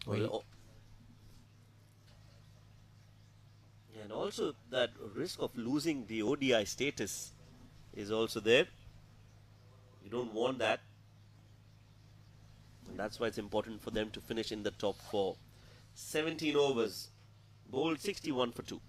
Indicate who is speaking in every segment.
Speaker 1: Well, and also that risk of losing the ODI status is also there. You don't want that, and that's why it's important for them to finish in the top four. 17 overs, bowled 61 for 2.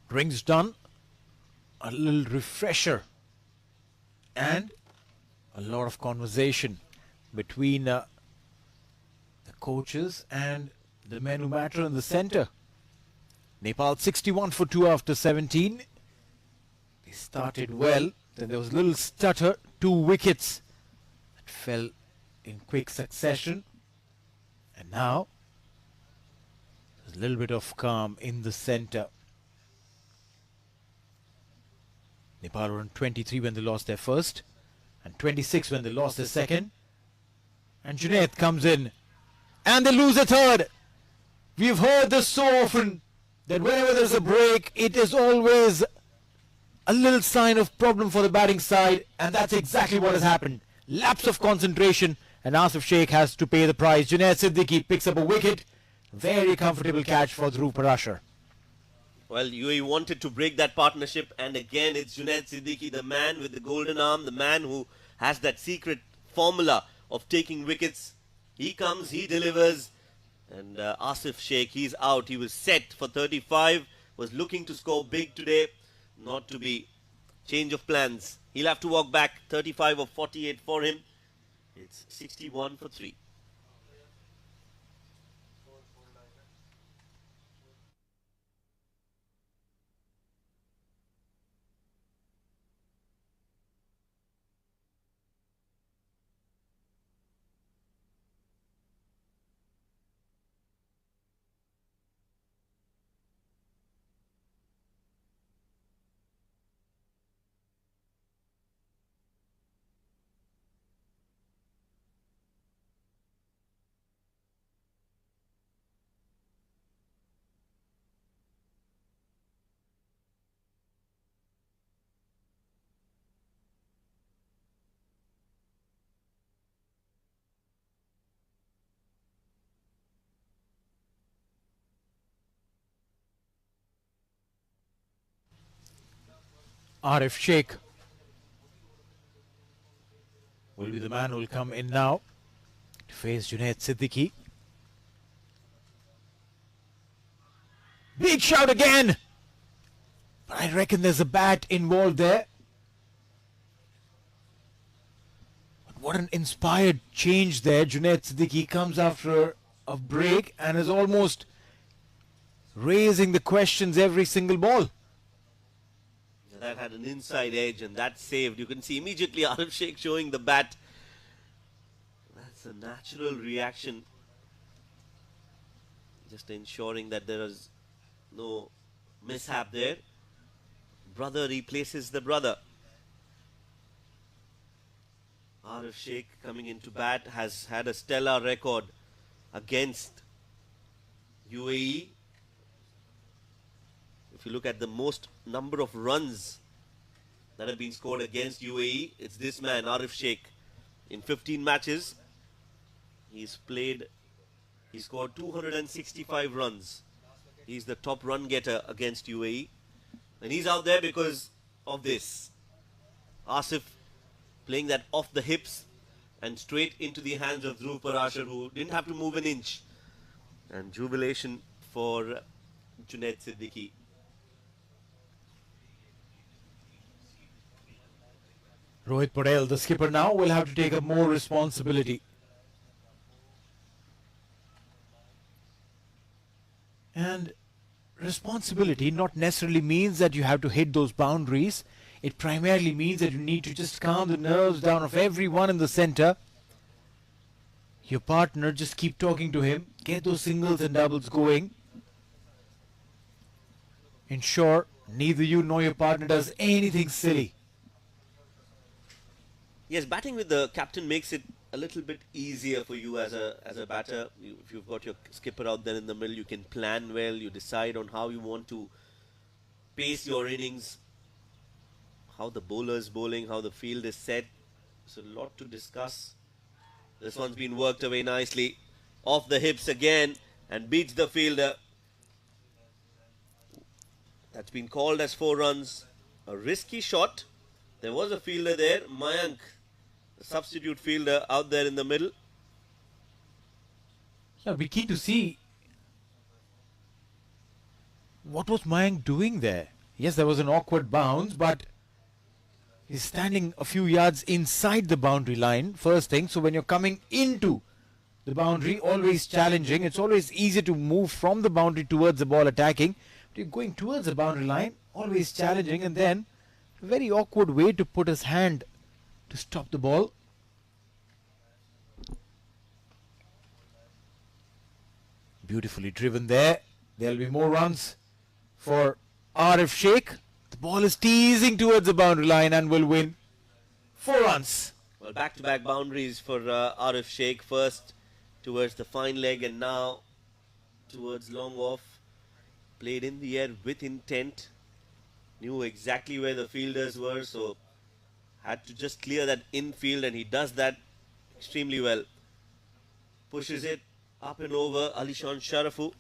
Speaker 2: Drinks done, a little refresher, and a lot of conversation between the coaches and the men who matter in the center. Nepal 61 for 2 after 17. They started well, then there was a little stutter, 2 wickets that fell in quick succession, and now there's a little bit of calm in the center. Nepal were on 23 when they lost their first, and 26 when they lost their second. And Junaid comes in, and they lose a third. We've heard this so often that whenever there's a break, it is always a little sign of problem for the batting side, and that's exactly what has happened. Lapse of concentration, and Asif Sheikh has to pay the price. Junaid Siddiqui picks up a wicket. Very comfortable catch for Dhruv Parashar.
Speaker 1: Well, UAE wanted to break that partnership, and again it's Junaid Siddiqui, the man with the golden arm, the man who has that secret formula of taking wickets. He comes, he delivers, and Asif Sheikh, he's out. He was set for 35, was looking to score big today, not to be change of plans. He'll have to walk back. 35 of 48 for him. It's 61 for 3.
Speaker 2: Arif Sheikh will be the man who will come in now to face Junaid Siddiqui. Big shout again! But I reckon there's a bat involved there. But what an inspired change there. Junaid Siddiqui comes after a break and is almost raising the questions every single ball.
Speaker 1: That had an inside edge and that saved. You can see immediately Arif Sheikh showing the bat. That's a natural reaction. Just ensuring that there is no mishap there. Brother replaces the brother. Arif Sheikh coming into bat has had a stellar record against UAE. If you look at the most number of runs that have been scored against UAE, it's this man, Arif Sheikh. In 15 matches, he scored 265 runs. He's the top run getter against UAE. And he's out there because of this. Asif playing that off the hips and straight into the hands of Dhruv Parashar, who didn't have to move an inch. And jubilation for Junaid Siddiqui.
Speaker 2: Rohit Patel, the skipper now, will have to take up more responsibility. And responsibility not necessarily means that you have to hit those boundaries. It primarily means that you need to just calm the nerves down of everyone in the center. Your partner, just keep talking to him. Get those singles and doubles going. Ensure neither you nor your partner does anything silly.
Speaker 1: Yes, batting with the captain makes it a little bit easier for you as a batter. If you've got your skipper out there in the middle, you can plan well. You decide on how you want to pace your innings, how the bowler's bowling, how the field is set. There's a lot to discuss. This one's been worked away nicely. Off the hips again and beats the fielder. That's been called as 4 runs. A risky shot. There was a fielder there, Mayank, the substitute fielder out there in the middle.
Speaker 2: Yeah, we keen to see what was Mayank doing there. Yes, there was an awkward bounce, but he's standing a few yards inside the boundary line, first thing. So when you're coming into the boundary, always challenging. It's always easier to move from the boundary towards the ball attacking. But you're going towards the boundary line, always challenging, and then a very awkward way to put his hand to stop the ball. Beautifully driven there. There'll be more runs for Arif Sheikh. The ball is teasing towards the boundary line and will win 4 runs.
Speaker 1: Well, back-to-back boundaries for Arif Sheikh. First towards the fine leg and now towards long off. Played in the air with intent. Knew exactly where the fielders were, so had to just clear that infield, and he does that extremely well. Pushes it up and over Alishan Sharafu.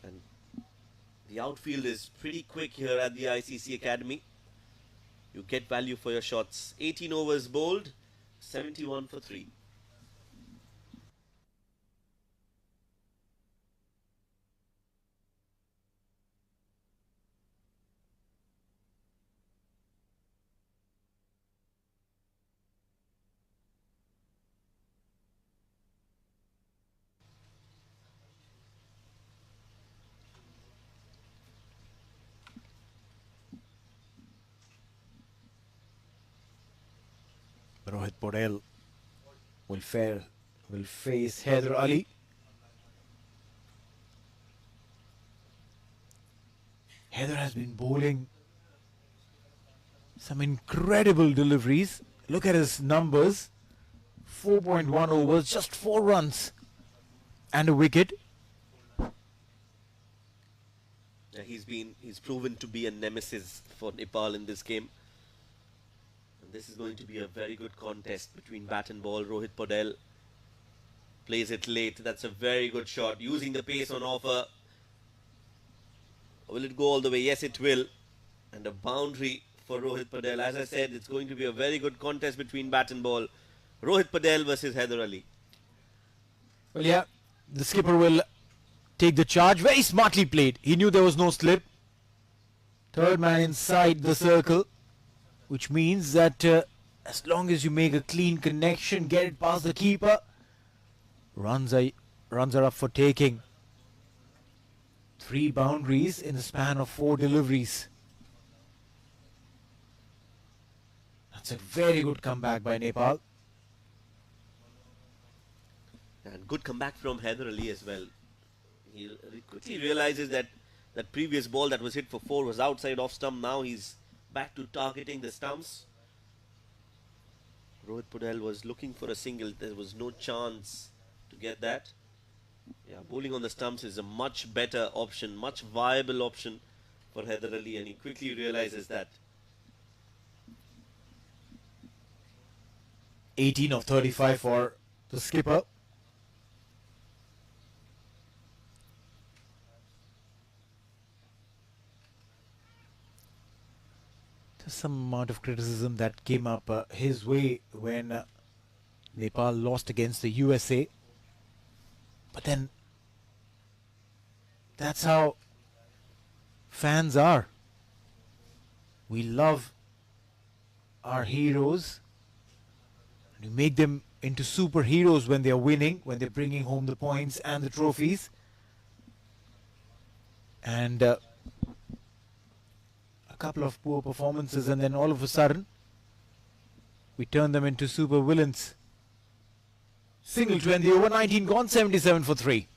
Speaker 1: And the outfield is pretty quick here at the ICC Academy. You get value for your shots. 18 overs bowled, 71 for 3.
Speaker 2: Rohit Patel will face Haider Ali. Haider has been bowling some incredible deliveries. Look at his numbers. 4.1 overs, just 4 runs and a wicket.
Speaker 1: Yeah, he's proven to be a nemesis for Nepal in this game. And this is going to be a very good contest between bat and ball. Rohit Patel plays it late. That's a very good shot. Using the pace on offer. Will it go all the way? Yes, it will. And a boundary for Rohit Padel. As I said, it's going to be a very good contest between bat and ball. Rohit Padel versus Haider Ali.
Speaker 2: Well, yeah, the skipper will take the charge. Very smartly played. He knew there was no slip. Third man inside the circle, which means that as long as you make a clean connection, get it past the keeper, runs are up for taking. 3 boundaries in the span of 4 deliveries. That's a very good comeback by Nepal.
Speaker 1: And good comeback from Haider Ali as well. He quickly realizes that that previous ball that was hit for 4 was outside off stump. Now he's back to targeting the stumps. Rohit Padel was looking for a single. There was no chance to get that. Yeah, bowling on the stumps is a much better option, much viable option for Haider Ali, and he quickly realizes that.
Speaker 2: 18 of 35 for the skipper. There's some amount of criticism that came up his way when Nepal lost against the USA. But then, that's how fans are. We love our heroes. We make them into superheroes when they're winning, when they're bringing home the points and the trophies. And a couple of poor performances, and then all of a sudden, we turn them into super villains. Single 20 over 19 gone, 77 for 3.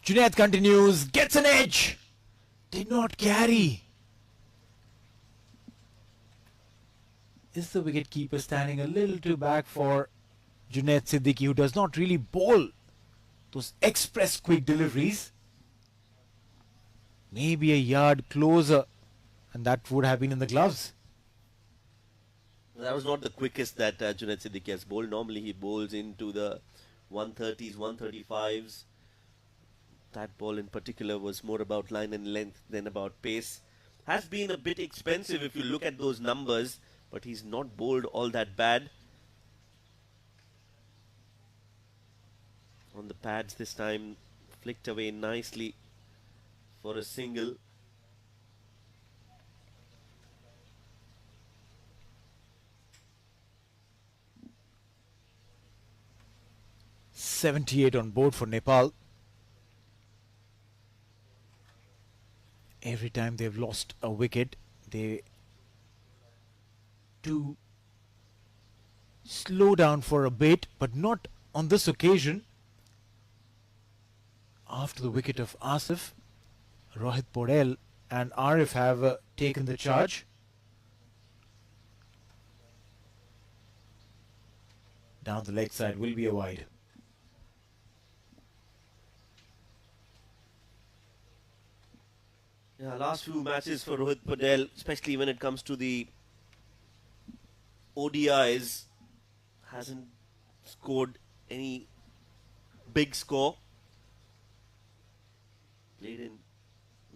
Speaker 2: Junaid continues, gets an edge. Did not carry. Is the wicketkeeper standing a little too back for Junaid Siddiqui, who does not really bowl those express quick deliveries? Maybe a yard closer, and that would have been in the gloves.
Speaker 1: That was not the quickest that Junaid Siddiqui has bowled. Normally he bowls into the 130s, 135s. That ball in particular was more about line and length than about pace. Has been a bit expensive if you look at those numbers, but he's not bowled all that bad. On the pads this time, flicked away nicely for a single.
Speaker 2: .78 on board for Nepal. Every time they've lost a wicket, they do slow down for a bit, but not on this occasion. After the wicket of Asif, Rohit Padel and Arif have taken the charge. Down the leg side will be a wide.
Speaker 1: Yeah, last few matches for Rohit Padel, especially when it comes to the ODIs, hasn't scored any big score. Played in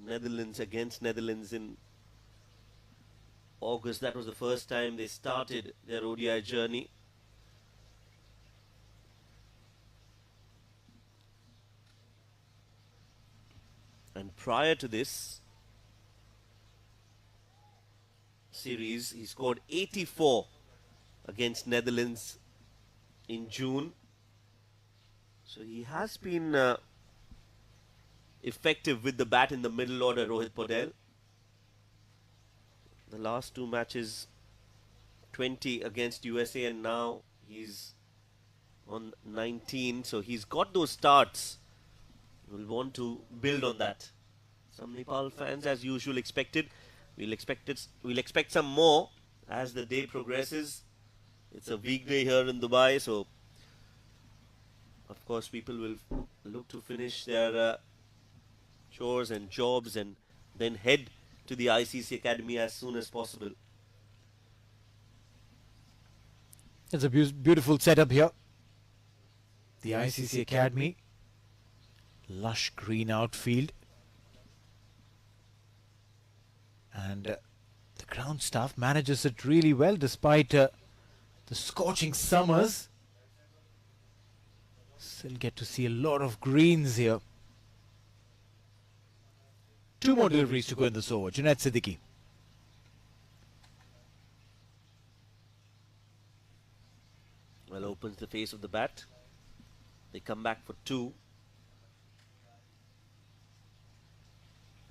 Speaker 1: Netherlands against Netherlands in August. That was the first time they started their ODI journey. And prior to this series, he scored 84 against Netherlands in June. So he has been effective with the bat in the middle order, Rohit Padel. The last two matches, 20 against USA, and now he's on 19. So he's got those starts. We'll want to build on that. Some Nepal fans, as usual, expected. We'll expect some more as the day progresses. It's a weekday here in Dubai, so of course people will look to finish their chores and jobs and then head to the ICC Academy as soon as possible.
Speaker 2: It's a beautiful setup here. The ICC Academy. Lush green outfield. And the ground staff manages it really well despite the scorching summers. Still get to see a lot of greens here. Two more deliveries to go in this over. Junaid Siddiqui.
Speaker 1: Well, opens the face of the bat. They come back for two.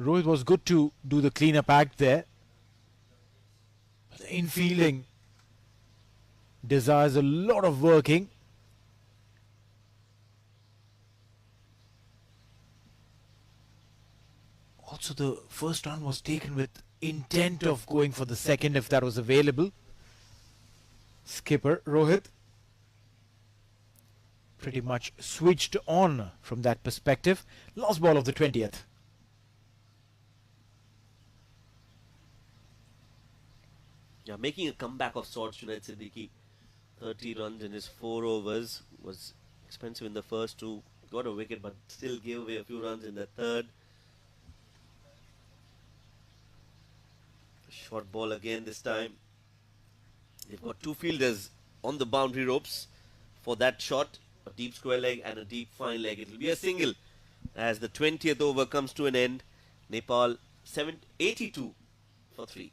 Speaker 2: Rohit was good to do the cleanup act there. But the infielding desires a lot of working. Also, the first run was taken with intent of going for the second if that was available. Skipper Rohit pretty much switched on from that perspective. Last ball of the 20th.
Speaker 1: Yeah, making a comeback of sorts, Junaid Siddiqui. 30 runs in his 4 overs. Was expensive in the first two. Got a wicket, but still gave away a few runs in the third. Short ball again this time. They've got two fielders on the boundary ropes for that shot. A deep square leg and a deep fine leg. It will be a single as the 20th over comes to an end. Nepal 82 for 3.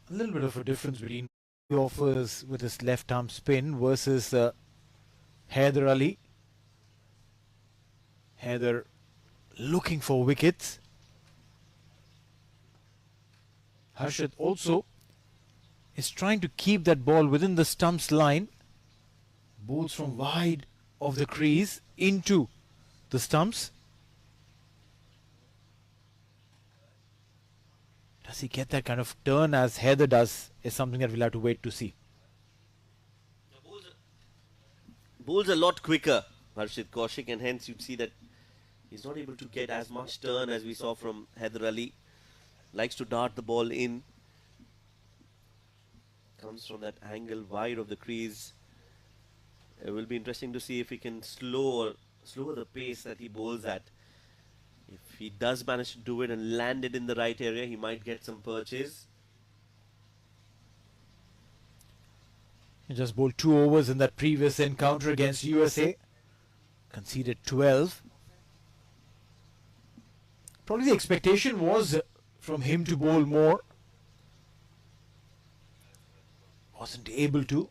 Speaker 2: A little bit of a difference between he offers with his left arm spin versus Haider Ali. Haider looking for wickets. Harshad also is trying to keep that ball within the stumps line. Bowls from wide of the crease into the stumps. Does he get that kind of turn as Haider does is something that we'll have to wait to see.
Speaker 1: Bowls a lot quicker, Harshit Kaushik, and hence you'd see that he's not able to get as much turn as we saw from Haider Ali. Likes to dart the ball in. Comes from that angle wide of the crease. It will be interesting to see if he can slow the pace that he bowls at. If he does manage to do it and land it in the right area, he might get some purchase.
Speaker 2: He just bowled 2 overs in that previous encounter against USA. Conceded 12. Probably the expectation was from him to bowl more. Wasn't able to.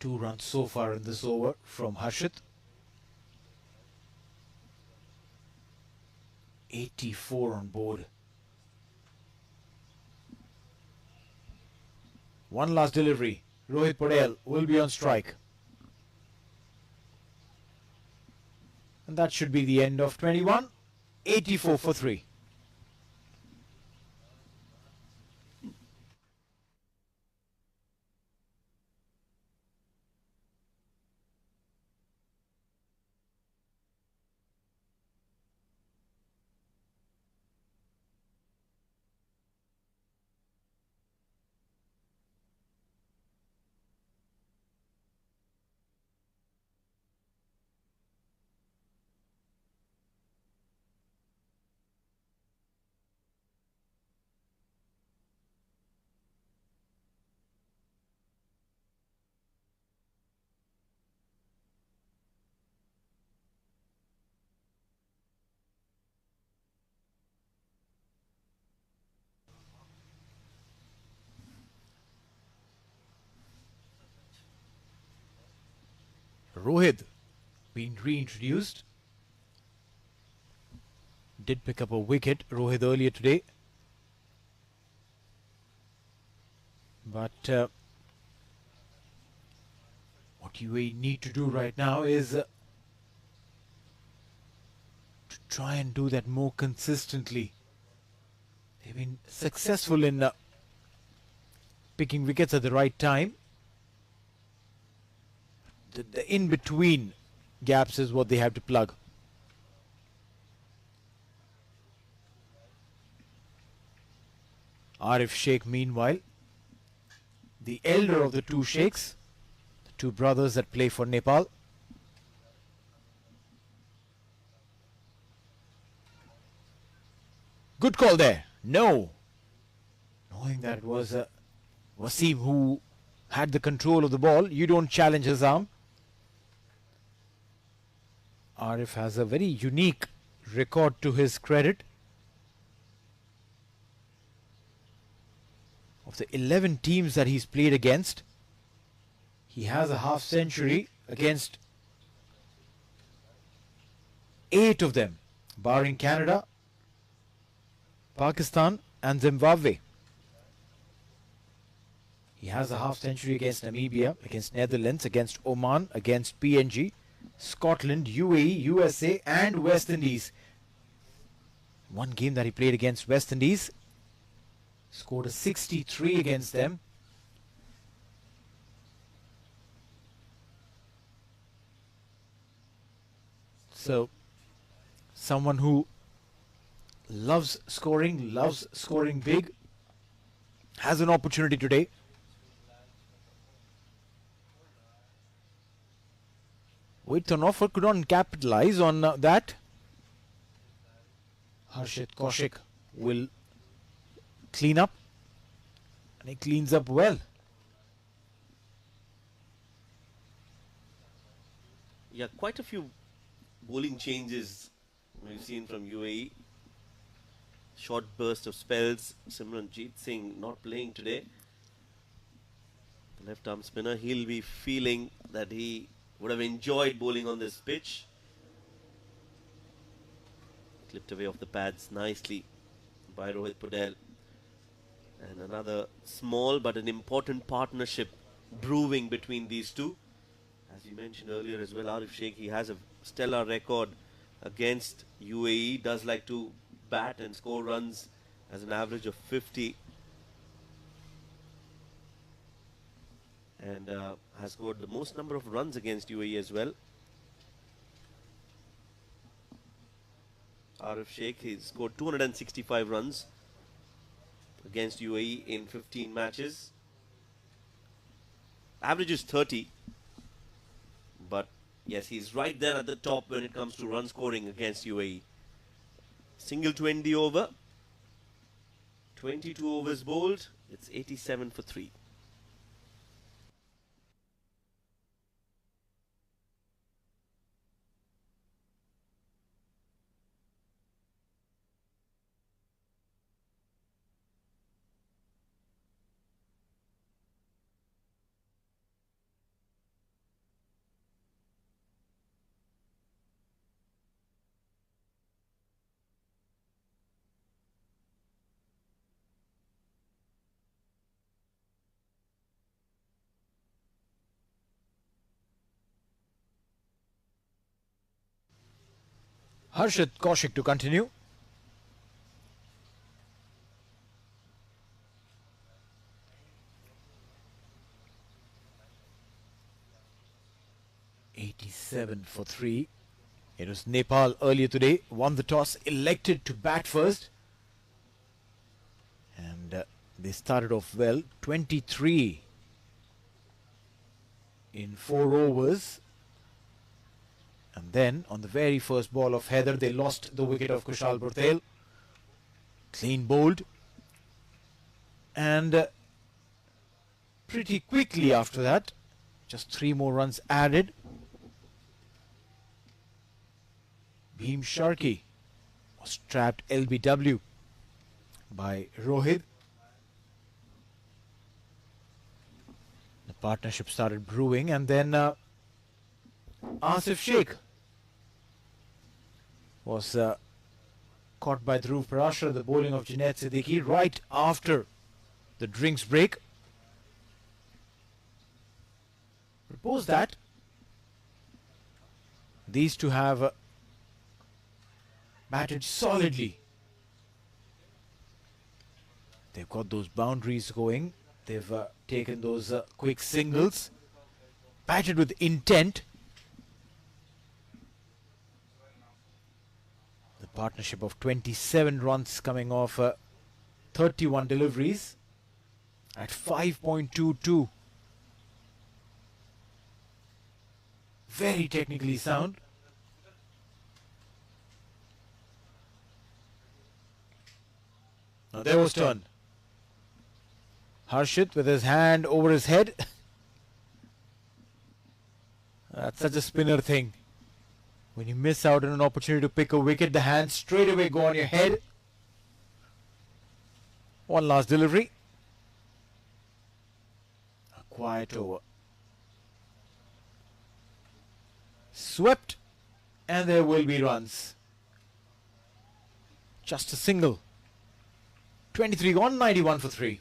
Speaker 2: 2 runs so far in this over from Harshit. 84 on board. One last delivery. Rohit Patel will be on strike. And that should be the end of 21. 84 for 3. Rohit being reintroduced. Did pick up a wicket, Rohit, earlier today. But what you need to do right now is to try and do that more consistently. They've been successful in picking wickets at the right time. The in-between gaps is what they have to plug. Arif Sheikh, meanwhile, the elder of the two Sheikhs, the two brothers that play for Nepal. Good call there. No. Knowing that it was Wasim who had the control of the ball, you don't challenge his arm. Arif has a very unique record to his credit. Of the 11 teams that he's played against, he has a half century against 8 of them, barring Canada, Pakistan and Zimbabwe. He has a half century against Namibia, against Netherlands, against Oman, against PNG, Scotland, UAE, USA and West Indies. One game that he played against West Indies, scored a 63 against them. So, someone who loves scoring big, has an opportunity today. With an offer, could not capitalize on that. Harshit Kaushik will clean up, and he cleans up well.
Speaker 1: Yeah, quite a few bowling changes we've seen from UAE. Short burst of spells. Simranjeet Singh not playing today. The left arm spinner, he'll be feeling that he would have enjoyed bowling on this pitch. Clipped away off the pads nicely by Rohit Patel. And another small but an important partnership brewing between these two. As you mentioned earlier as well, Arif Sheikh, he has a stellar record against UAE. Does like to bat and score runs as an average of 50. And has scored the most number of runs against UAE as well. Arif Sheikh, he's scored 265 runs against UAE in 15 matches. Average is 30. But yes, he's right there at the top when it comes to run scoring against UAE. Single to end the over. 22 overs bowled. It's 87 for 3.
Speaker 2: Harshit Kaushik to continue. "87 for 3. It was Nepal earlier today, won the toss, elected to bat first. And they started off well, 23 in 4 overs. And then on the very first ball of Heather, they lost the wicket of Kushal Burtel. Clean bowled. And pretty quickly after that, just 3 more runs added. Bhim Sharkey was trapped LBW by Rohit. The partnership started brewing, and then Asif Sheikh was caught by Dhruv Parashar, the bowling of Junaid Siddiqui, right after the drinks break. Suppose that these two have batted solidly. They've got those boundaries going. They've taken those quick singles. Batted with intent. The partnership of 27 runs coming off 31 deliveries at 5.22. Very technically sound. Now there was turn. Harshit with his hand over his head. That's such a spinner thing. When you miss out on an opportunity to pick a wicket, the hands straight away go on your head. One last delivery. A quiet over. Swept, and there will be runs. Just a single. 23 gone, 91 for 3.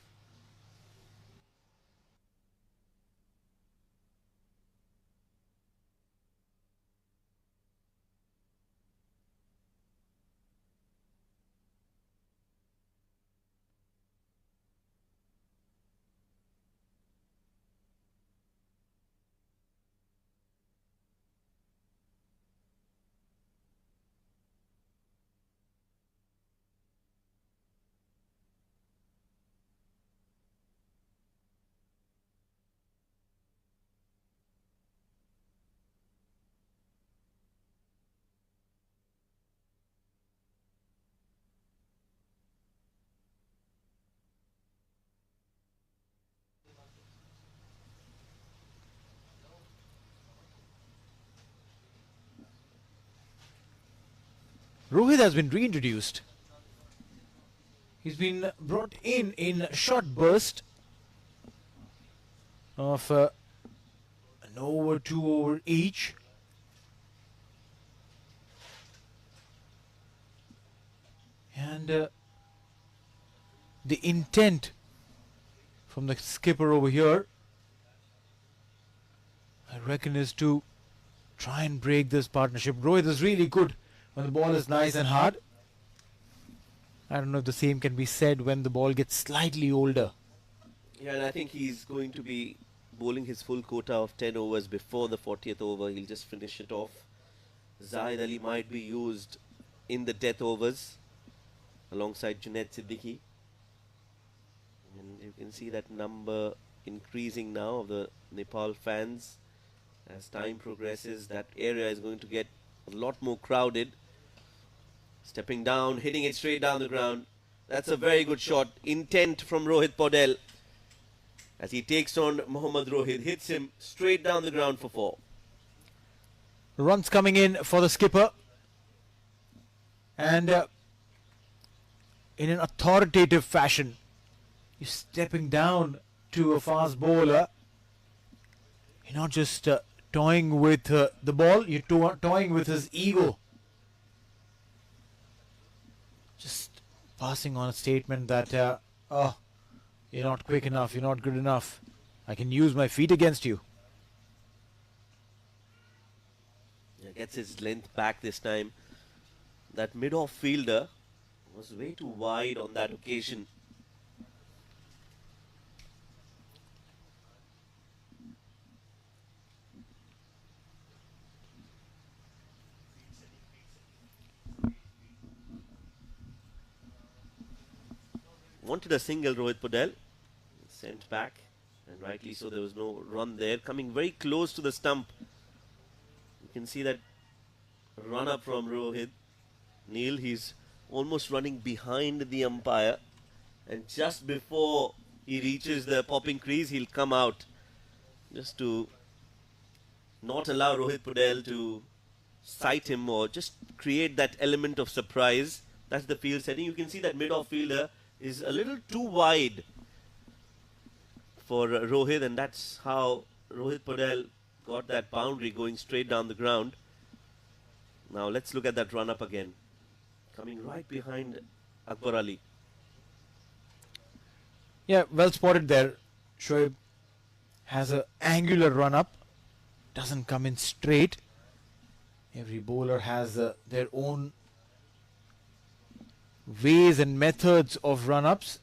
Speaker 2: Rohit has been reintroduced. He's been brought in short burst of an over, 2 over each. And the intent from the skipper over here, I reckon, is to try and break this partnership. Rohit is really good when the ball is nice and hard. I don't know if the same can be said when the ball gets slightly older.
Speaker 1: Yeah, and I think he's going to be bowling his full quota of 10 overs before the 40th over. He'll just finish it off. Zahid Ali might be used in the death overs alongside Junaid Siddiqui. And you can see that number increasing now of the Nepal fans. As time progresses, that area is going to get a lot more crowded. Stepping down, hitting it straight down the ground. That's a very good shot. Intent from Rohit Paudel. As he takes on Mohammad Rohit, hits him straight down the ground for 4.
Speaker 2: Runs coming in for the skipper. And in an authoritative fashion, you're stepping down to a fast bowler. You're not just toying with the ball, you're toying with his ego. Just passing on a statement that, oh, you're not quick enough, you're not good enough. I can use my feet against you.
Speaker 1: Yeah, gets his length back this time. That mid-off fielder was way too wide on that occasion. Wanted a single, Rohit Podell. Sent back, and rightly so, there was no run there. Coming very close to the stump. You can see that run up from Rohit. Neil, he's almost running behind the umpire, and just before he reaches the popping crease, he'll come out just to not allow Rohit Podell to sight him or just create that element of surprise. That's the field setting. You can see that mid-off fielder is a little too wide for Rohit, and that's how Rohit Podell got that boundary going straight down the ground. Now let's look at that run up again. Coming right behind Akbar Ali.
Speaker 2: Yeah, well spotted there. Shoaib has an angular run up. Doesn't come in straight. Every bowler has their own ways and methods of run ups.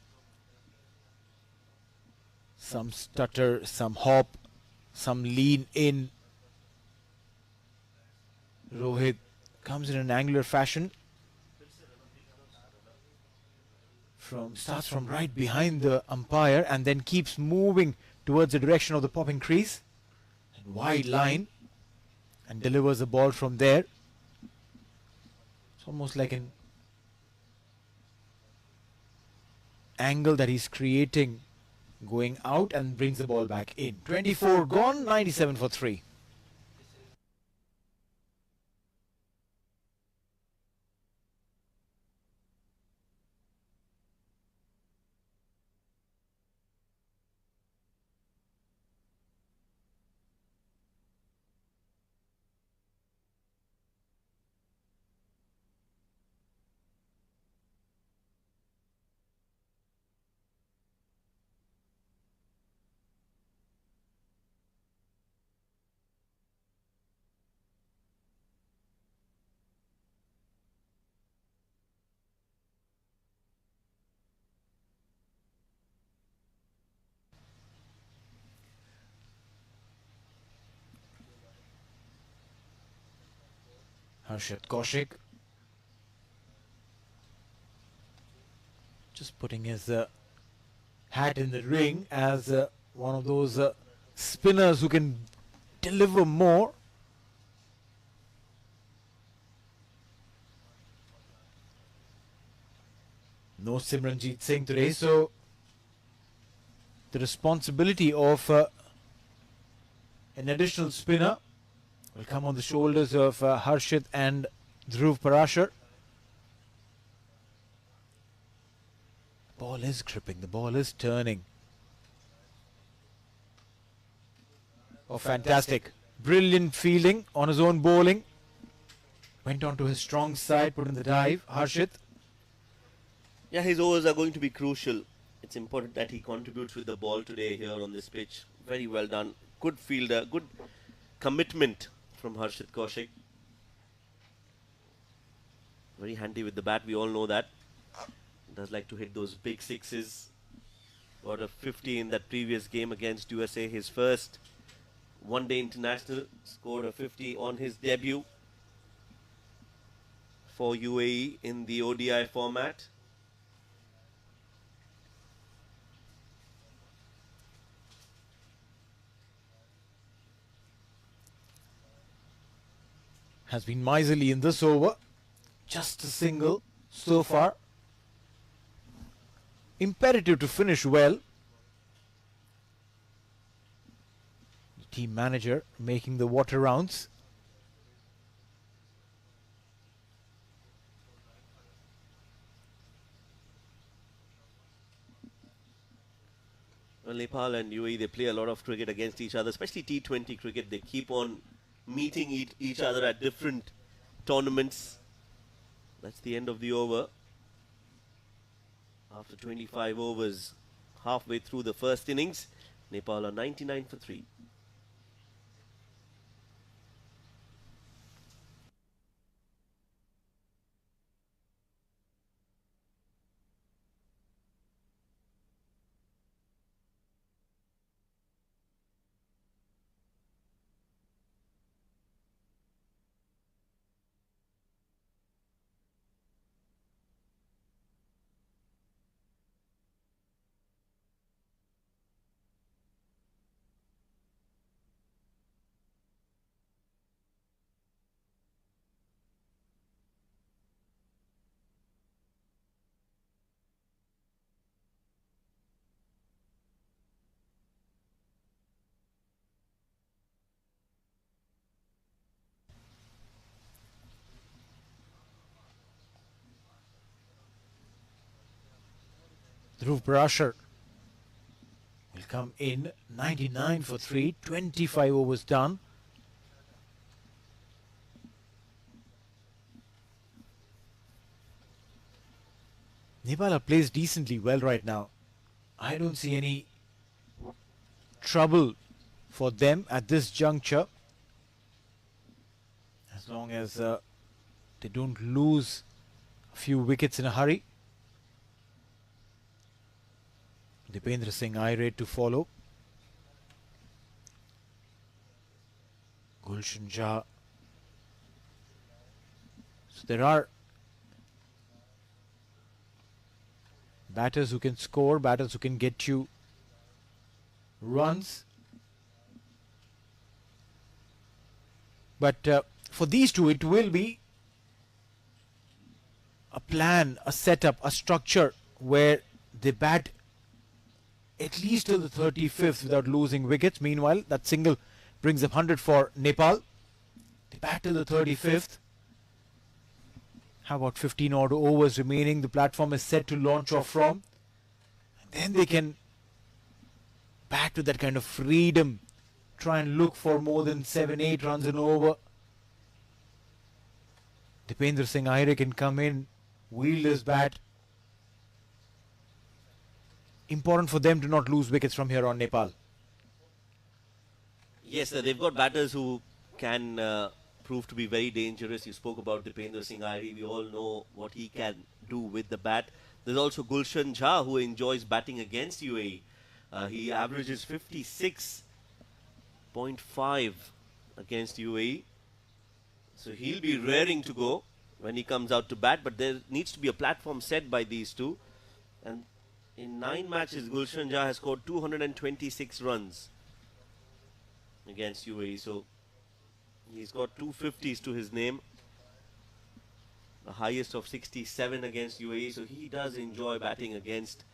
Speaker 2: Some stutter, some hop, some lean in. Rohit comes in an angular fashion. Starts from right behind the umpire and then keeps moving towards the direction of the popping crease. And wide line, and delivers the ball from there. It's almost like an angle that he's creating going out and brings the ball back in. 24 gone, 97 for 3. Harshit Kaushik just putting his hat in the ring as one of those spinners who can deliver more. No Simranjeet Singh today, so the responsibility of an additional spinner will come on the shoulders of Harshit and Dhruv Parashar. The ball is gripping, the ball is turning. Oh, fantastic. Brilliant fielding on his own bowling. Went on to his strong side, put in the dive. Harshit.
Speaker 1: Yeah, his overs are going to be crucial. It's important that he contributes with the ball today here on this pitch. Very well done. Good fielder, good commitment from Harshit Kaushik. Very handy with the bat, we all know that. Does like to hit those big sixes. Got a 50 in that previous game against USA, his first one-day international. Scored a 50 on his debut for UAE in the ODI format.
Speaker 2: Has been miserly in this over. Just a single so far. Imperative to finish well. The team manager making the water rounds.
Speaker 1: Well, Nepal and UAE, they play a lot of cricket against each other, especially T20 cricket. They keep on meeting each other at different tournaments. That's the end of the over. After 25 overs, halfway through the first innings, Nepal are 99 for 3.
Speaker 2: Dhruv Parashar will come in. 99 for 3, 25 overs done. Nepal plays decently well right now. I don't see any trouble for them at this juncture, as long as they don't lose a few wickets in a hurry. Dipendra Singh irate to follow. Gulshan Jha. So there are batters who can score, batters who can get you runs. But for these two, it will be a plan, a setup, a structure where they bat at least till the 35th without losing wickets. Meanwhile, that single brings up 100 for Nepal. They bat till the 35th. How about 15 odd overs remaining? The platform is set to launch off from. And then they can bat with that kind of freedom. Try and look for more than 7-8 runs an over. Dipendra Singh Ahire can come in, wield his bat. Important for them to not lose wickets from here on, Nepal.
Speaker 1: Yes, sir, they've got batters who can prove to be very dangerous. You spoke about Dipendra Singh Ahire. We all know what he can do with the bat. There's also Gulshan Jha, who enjoys batting against UAE. He averages 56.5 against UAE. So he'll be raring to go when he comes out to bat. But there needs to be a platform set by these two. And in 9 matches, Gulshan Jha has scored 226 runs against UAE. So he's got 250s to his name. The highest of 67 against UAE. So he does enjoy batting against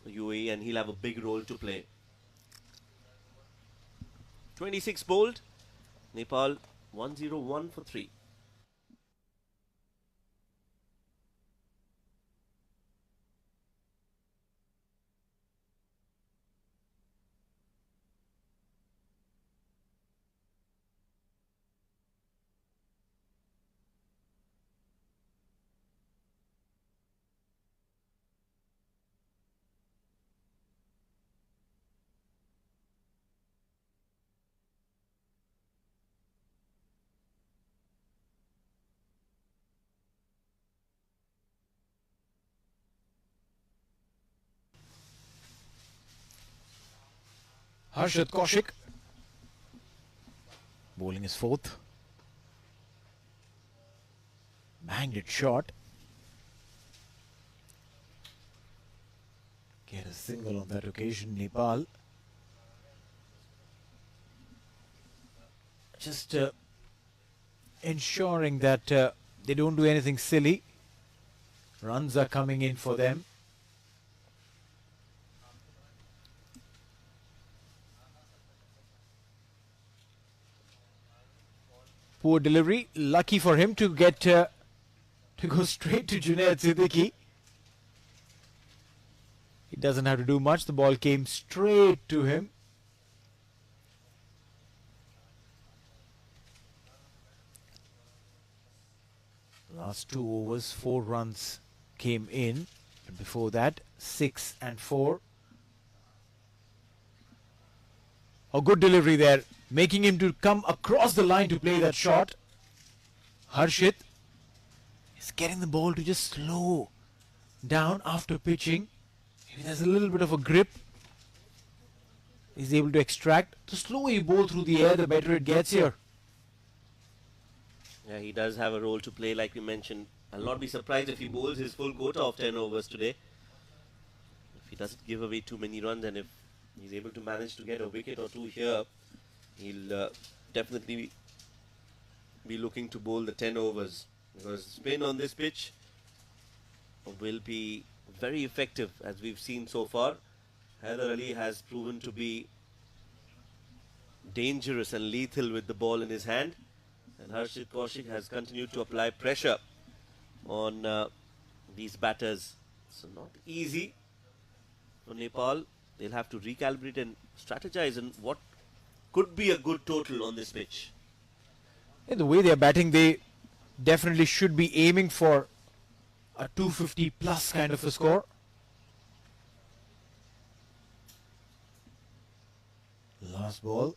Speaker 1: UAE, and he'll have a big role to play. 26 bowled. Nepal 101 for 3.
Speaker 2: Harshad Kaushik bowling his 4th. Banged it short. Get a single on that occasion, Nepal. Just ensuring that they don't do anything silly. Runs are coming in for them. Poor delivery. Lucky for him to get to go straight to Junaid Siddiqui. He doesn't have to do much. The ball came straight to him. Last 2 overs, 4 runs came in. But before that, 6 and 4. A good delivery there, making him to come across the line to play that shot. Harshit is getting the ball to just slow down after pitching. If there's a little bit of a grip, he's able to extract. The slower you bowl through the air, the better it gets here.
Speaker 1: Yeah, he does have a role to play, like we mentioned. I'll not be surprised if he bowls his full quota of 10 overs today. If he doesn't give away too many runs, and if he's able to manage to get a wicket or two here, he'll definitely be looking to bowl the 10 overs. Because spin on this pitch will be very effective, as we've seen so far. Haider Ali has proven to be dangerous and lethal with the ball in his hand. And Harshit Kaushik has continued to apply pressure on these batters So not easy for Nepal. They'll have to recalibrate and strategize on what could be a good total on this pitch.
Speaker 2: In the way they're batting, they definitely should be aiming for a 250 plus kind of a score. Last ball.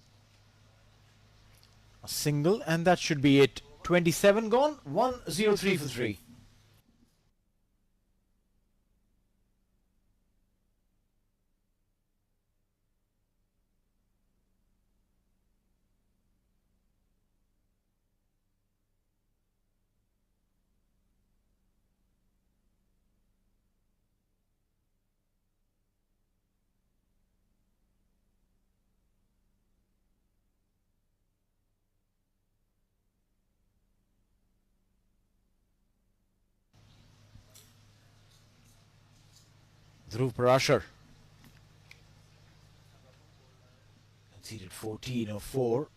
Speaker 2: A single, and that should be it. 27 gone, 1-0-3 for 3. Dhruv Parashar conceded 14 of 4.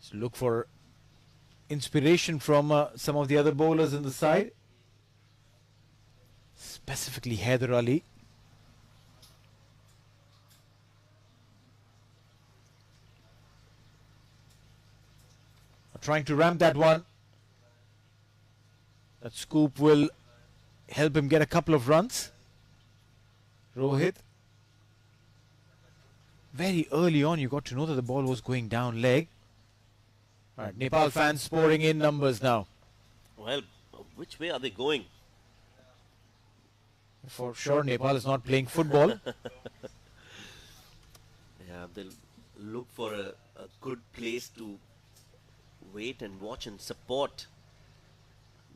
Speaker 2: So look for inspiration from some of the other bowlers in the side, specifically Haider Ali. Trying to ramp that one. That scoop will help him get a couple of runs. Rohit. Very early on, you got to know that the ball was going down leg. Right, Nepal fans pouring in numbers now.
Speaker 1: Well, which way are they going?
Speaker 2: For sure, Nepal is not playing football.
Speaker 1: Yeah, they'll look for a good place to wait and watch and support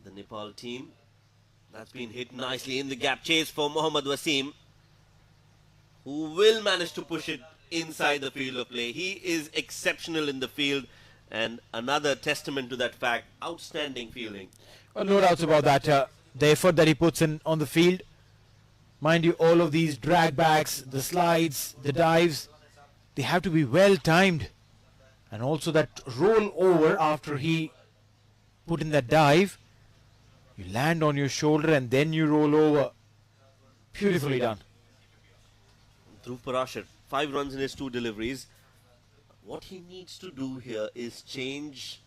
Speaker 1: the Nepal team. That's been hit nicely in the gap chase for Mohammad Wasim, who will manage to push it inside the field of play. He is exceptional in the field, and another testament to that fact. Outstanding fielding.
Speaker 2: Well, no doubts about that. The effort that he puts in on the field. Mind you, all of these drag backs, the slides, the dives, they have to be well timed. And also that roll over after he put in that dive. You land on your shoulder and then you roll over. Beautifully done.
Speaker 1: Dhruv Parashar, 5 runs in his 2 deliveries. What he needs to do here is change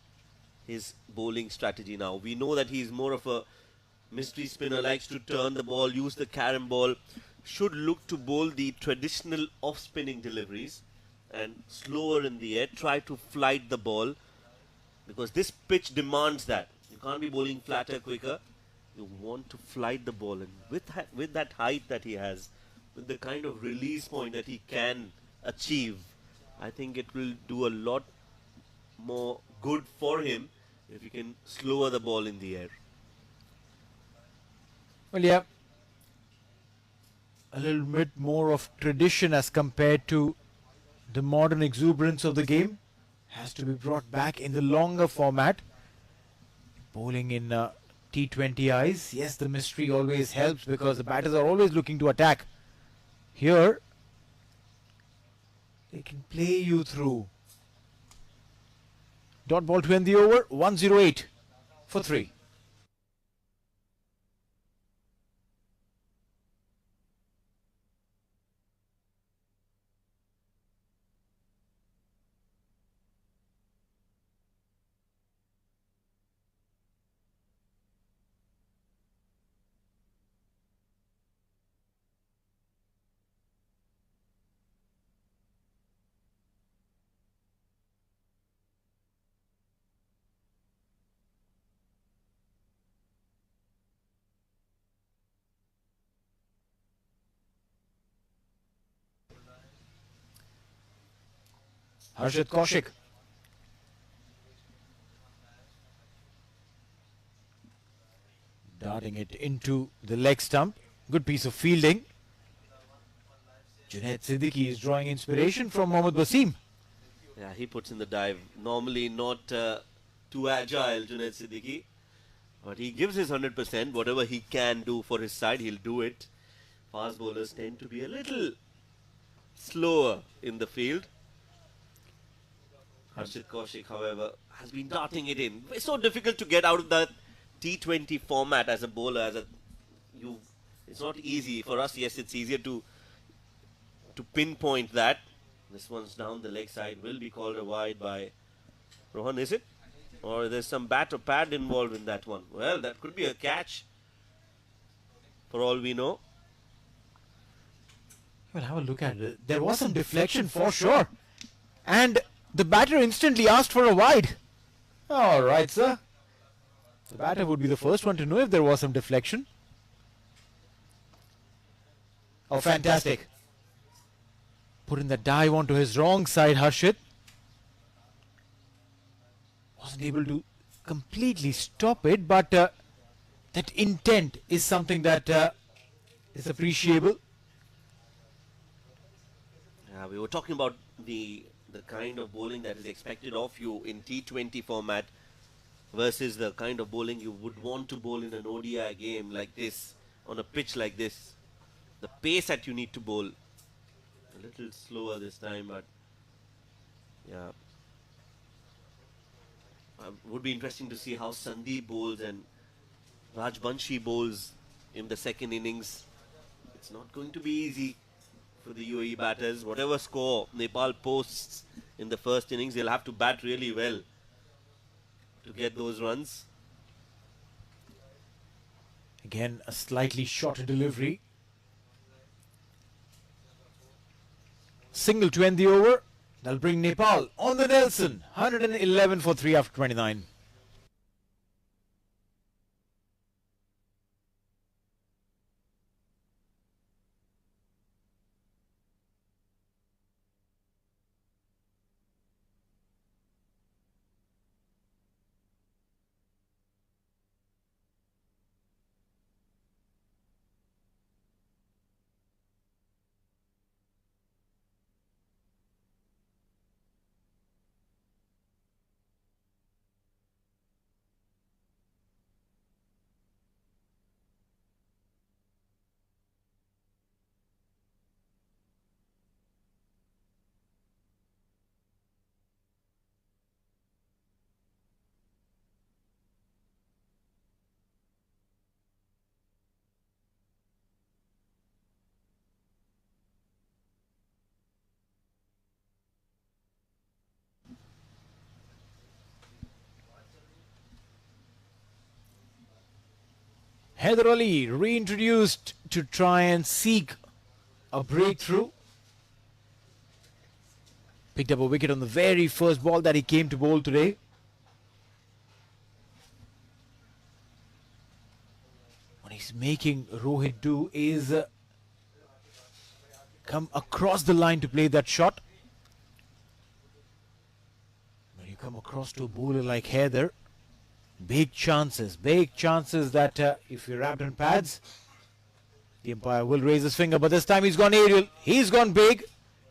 Speaker 1: his bowling strategy now. We know that he's more of a mystery spinner, likes to turn the ball, use the carom ball. Should look to bowl the traditional off-spinning deliveries and slower in the air, try to flight the ball, because this pitch demands that. You can't be bowling flatter, quicker. You want to flight the ball, and with that height that he has, with the kind of release point that he can achieve, I think it will do a lot more good for him if he can slower the ball in the air.
Speaker 2: Well, yeah, a little bit more of tradition as compared to the modern exuberance of the game has to be brought back in the longer format. Bowling in T20Is, yes, the mystery always helps because the batters are always looking to attack. Here, they can play you through. Dot ball to end the over, 108 for 3. Harshit Kaushik. Darting it into the leg stump. Good piece of fielding. Junaid Siddiqui is drawing inspiration from Mohammad Wasim.
Speaker 1: Yeah, he puts in the dive. Normally not too agile, Junaid Siddiqui. But he gives his 100%. Whatever he can do for his side, he'll do it. Fast bowlers tend to be a little slower in the field. Harshit Kaushik, however, has been darting it in. It's so difficult to get out of that T20 format as a bowler. It's not easy for us. Yes, it's easier to pinpoint that. This one's down the leg side. Will be called a wide by Rohan. Is it? Or there's some bat or pad involved in that one. Well, that could be a catch. For all we know.
Speaker 2: Well, have a look at it. There was some deflection for sure. And the batter instantly asked for a wide. All right, sir. The batter would be the first one to know if there was some deflection. Oh, fantastic. Putting the dive onto his wrong side, Harshit. Wasn't able to completely stop it, but that intent is something that is appreciable.
Speaker 1: We were talking about the kind of bowling that is expected of you in T20 format versus the kind of bowling you would want to bowl in an ODI game like this, on a pitch like this. The pace that you need to bowl. A little slower this time, but yeah. Would be interesting to see how Sandeep bowls and Rajbanshi bowls in the second innings. It's not going to be easy for the UAE batters. Whatever score Nepal posts in the first innings, they'll have to bat really well to get those runs.
Speaker 2: Again, a slightly shorter delivery. Single to end the over. That'll bring Nepal on the Nelson. 111 for 3 after 29. Haider Ali reintroduced to try and seek a breakthrough. Picked up a wicket on the very first ball that he came to bowl today. What he's making Rohit do is come across the line to play that shot. When you come across to a bowler like Haider, big chances that if you're wrapped in pads, the umpire will raise his finger. But this time he's gone aerial, he's gone big,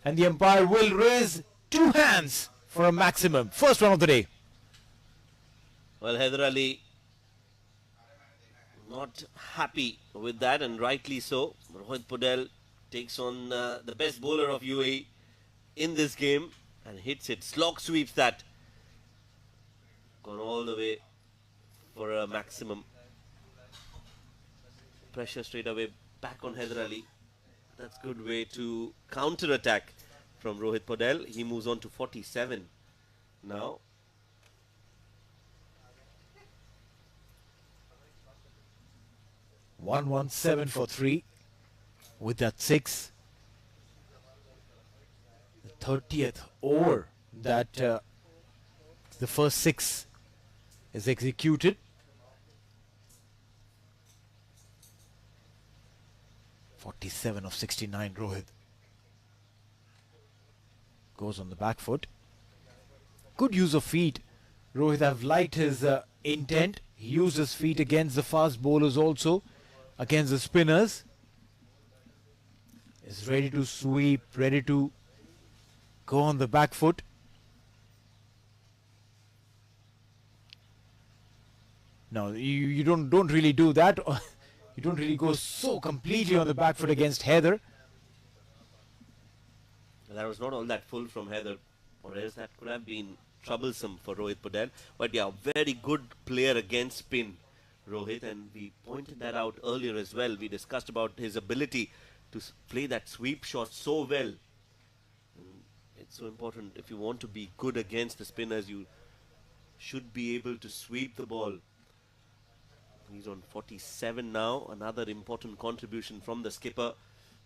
Speaker 2: and the umpire will raise two hands for a maximum. First one of the day.
Speaker 1: Well, Haider Ali not happy with that, and rightly so. Rohit Podel takes on the best bowler of UAE in this game and hits it. Slog sweeps that. Gone all the way for a maximum. Pressure straight away back on Haider Ali. That's a good way to counter-attack from Rohit Podel. He moves on to 47 now.
Speaker 2: $117 for 3 with that 6. The 30th over that the first 6 is executed. 47 of 69, Rohit. Goes on the back foot. Good use of feet. Rohit have liked his intent. He used his feet against the fast bowlers also, against the spinners. Is ready to sweep, ready to go on the back foot. No, you don't really do that. You don't really go so completely on the back foot against Haider.
Speaker 1: That was not all that full from Haider, or else that could have been troublesome for Rohit Podel. But yeah, very good player against spin, Rohit, and we pointed that out earlier as well. We discussed about his ability to play that sweep shot so well. It's so important. If you want to be good against the spinners, you should be able to sweep the ball. He's on 47 now. Another important contribution from the skipper.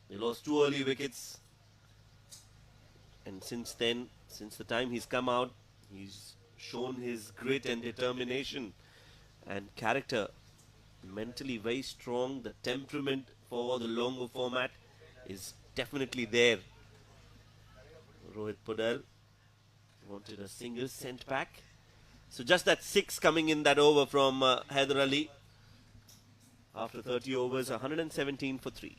Speaker 1: They lost 2 early wickets. And since then, since the time he's come out, he's shown his grit and determination and character. Mentally very strong. The temperament for the longer format is definitely there. Rohit Podel wanted a single sent back. So just that 6 coming in that over from Haider Ali. After 30 overs, 117 for 3.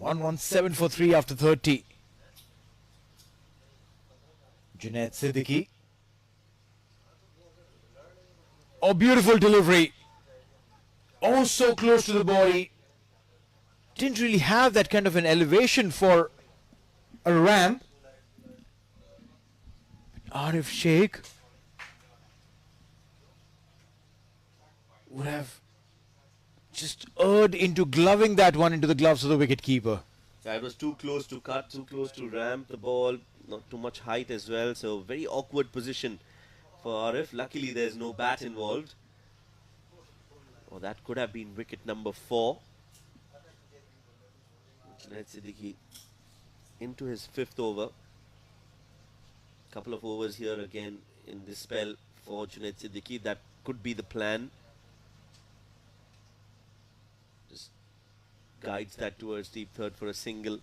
Speaker 2: One 7 for 3 after 30. Junaid Siddiqui. Oh, beautiful delivery. Oh, so close to the body. Didn't really have that kind of an elevation for a ramp. Arif Sheikh would have just erred into gloving that one into the gloves of the wicketkeeper.
Speaker 1: Yeah, it was too close to cut, too close to ramp the ball, not too much height as well, so very awkward position for Arif. Luckily there's no bat involved. Oh, that could have been wicket number 4. Junaid Siddiqui into his 5th over. Couple of overs here again in this spell for Junaid Siddiqui. That could be the plan. Just guides that towards deep third for a single.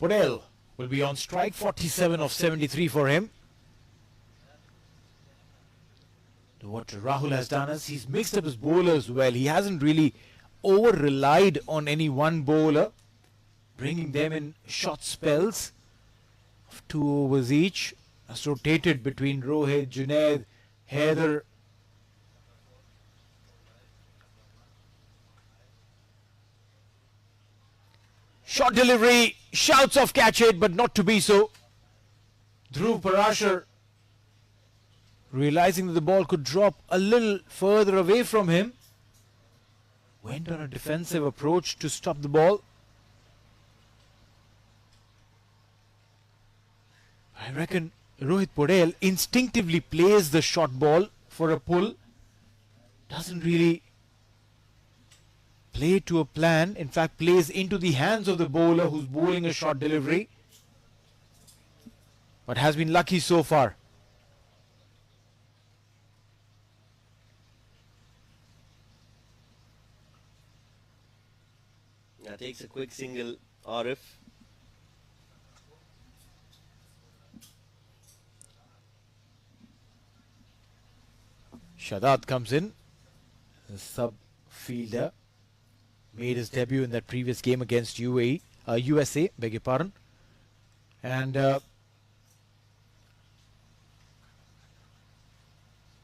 Speaker 2: Podel will be on strike. 47 of 73 for him. What Rahul has done is he's mixed up his bowlers well. He hasn't really over-relied on any one bowler, bringing them in short spells of 2 overs each. Has rotated between Rohit, Junaid, Haider. Short delivery, shouts of catch it, but not to be so. Dhruv Parashar, realizing that the ball could drop a little further away from him, went on a defensive approach to stop the ball. I reckon Rohit Podel instinctively plays the short ball for a pull. Doesn't really play to a plan. In fact, plays into the hands of the bowler who's bowling a short delivery. But has been lucky so far.
Speaker 1: Takes a quick single, Arif.
Speaker 2: Shadad comes in. The sub fielder made his debut in that previous game against USA, beg your pardon. And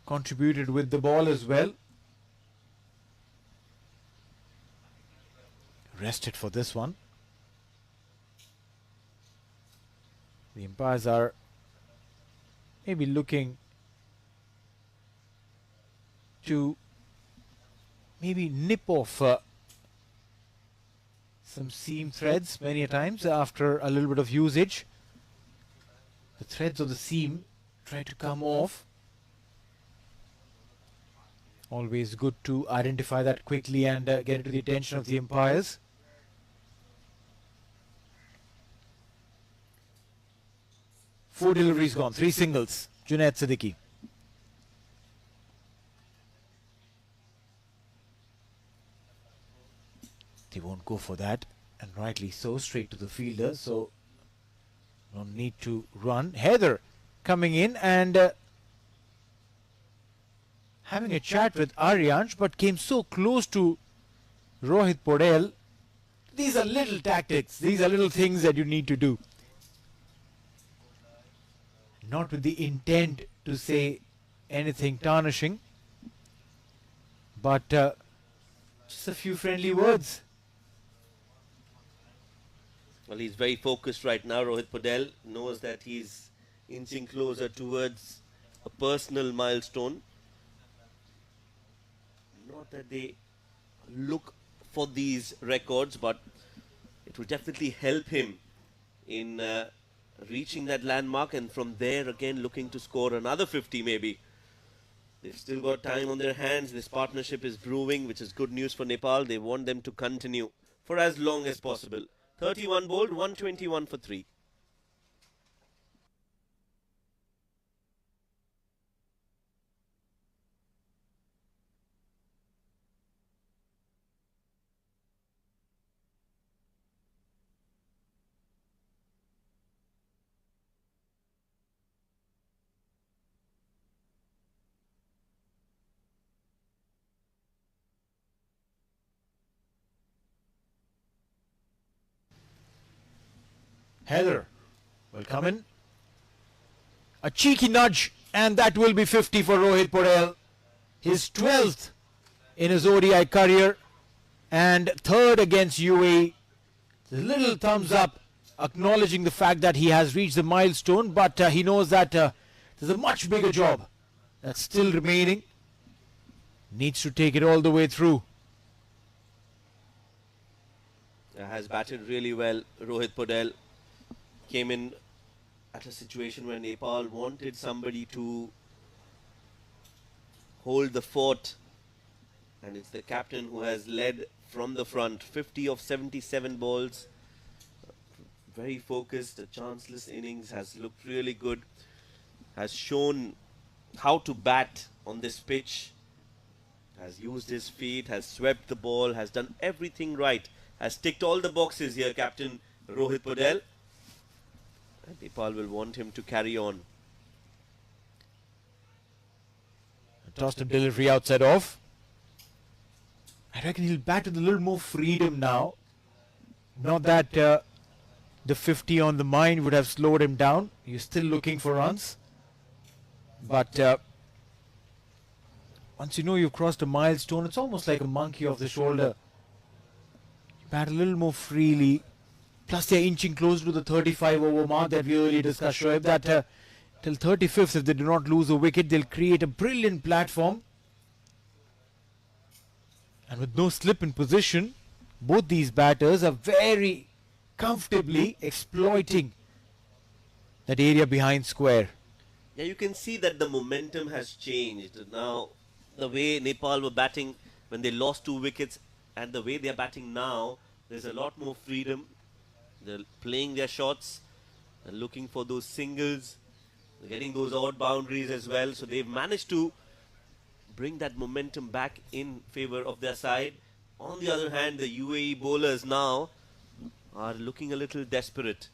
Speaker 2: contributed with the ball as well. Rested for this one. The umpires are maybe looking to maybe nip off some seam threads many a times after a little bit of usage. The threads of the seam try to come off. Always good to identify that quickly and get it to the attention of the umpires. Four deliveries gone, three singles. Junaid Siddiqui. They won't go for that, and rightly so, straight to the fielder, so no need to run. Heather coming in and having a chat with Aryansh, but came so close to Rohit Podel. These are little tactics, these are little things that you need to do. Not with the intent to say anything tarnishing, but just a few friendly words.
Speaker 1: Well, he's very focused right now. Rohit Podel knows that he's inching closer towards a personal milestone. Not that they look for these records, but it will definitely help him in reaching that landmark, and from there again looking to score another 50 maybe. They've still got time on their hands. This partnership is brewing, which is good news for Nepal. They want them to continue for as long as possible. 31 bowled, 121 for 3.
Speaker 2: Heather will come in. A cheeky nudge, and that will be 50 for Rohit Podel. His 12th in his ODI career and third against UAE. A little thumbs up acknowledging the fact that he has reached the milestone, but he knows that there's a much bigger job that's still remaining. Needs to take it all the way through.
Speaker 1: Has batted really well. Rohit Podel came in at a situation where Nepal wanted somebody to hold the fort, and it's the captain who has led from the front. 50 of 77 balls, very focused. A chanceless innings, has looked really good, has shown how to bat on this pitch, has used his feet, has swept the ball, has done everything right, has ticked all the boxes here, Captain Rohit Podel. And Nepal will want him to carry on.
Speaker 2: Tossed him delivery outside off. I reckon he'll bat with a little more freedom now. Not that the 50 on the mind would have slowed him down. He's still looking for runs. But once you know you've crossed a milestone, it's almost like a monkey off the shoulder. You bat a little more freely. Plus they're inching closer to the 35 over mark that we earlier discussed, Shoaib, that till 35th, if they do not lose a wicket, they'll create a brilliant platform. And with no slip in position, both these batters are very comfortably exploiting that area behind square.
Speaker 1: Yeah, you can see that the momentum has changed. Now, the way Nepal were batting when they lost 2 wickets and the way they are batting now, there's a lot more freedom. They're playing their shots, they're looking for those singles, they're getting those odd boundaries as well. So they've managed to bring that momentum back in favor of their side. On the other hand, the UAE bowlers now are looking a little desperate.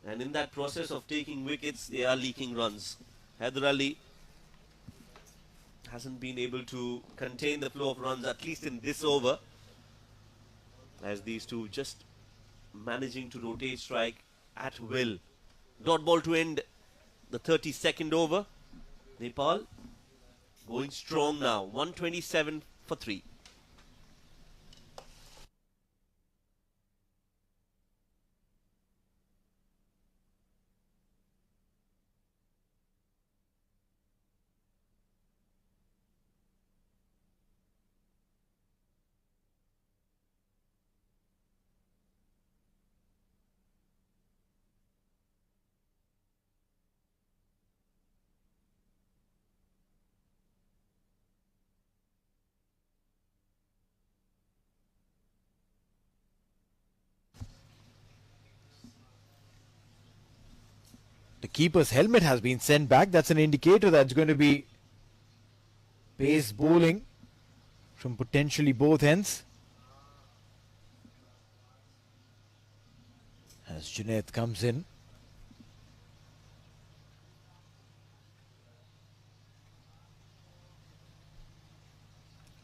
Speaker 1: And in that process of taking wickets, they are leaking runs. Haider Ali hasn't been able to contain the flow of runs, at least in this over, as these two just managing to rotate strike at will. Dot ball to end the 32nd over. Nepal going strong now. 127 for 3.
Speaker 2: The keeper's helmet has been sent back. That's an indicator that's going to be pace bowling from potentially both ends. As Junaid comes in.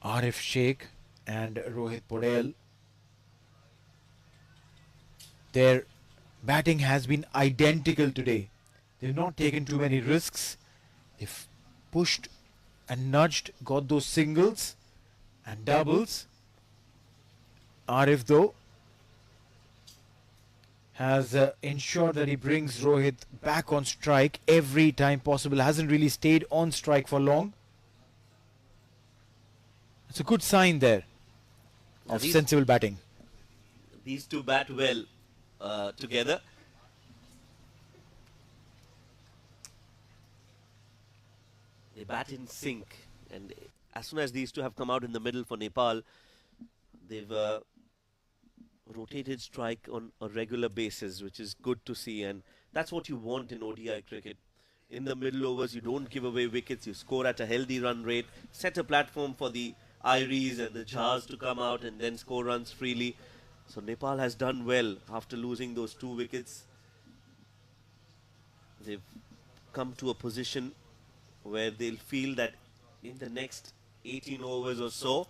Speaker 2: Arif Sheikh and Rohit Podel. Their batting has been identical today. They've not taken too many risks. They've pushed and nudged, got those singles and doubles. Arif, though, has ensured that he brings Rohit back on strike every time possible. Hasn't really stayed on strike for long. It's a good sign there of sensible batting.
Speaker 1: These two bat well together. They bat in sync, and as soon as these two have come out in the middle for Nepal, they've rotated strike on a regular basis, which is good to see, and that's what you want in ODI cricket. In the middle overs, you don't give away wickets, you score at a healthy run rate, set a platform for the Iris and the Jars to come out and then score runs freely. So Nepal has done well after losing those 2 wickets. They've come to a position where they'll feel that in the next 18 overs or so,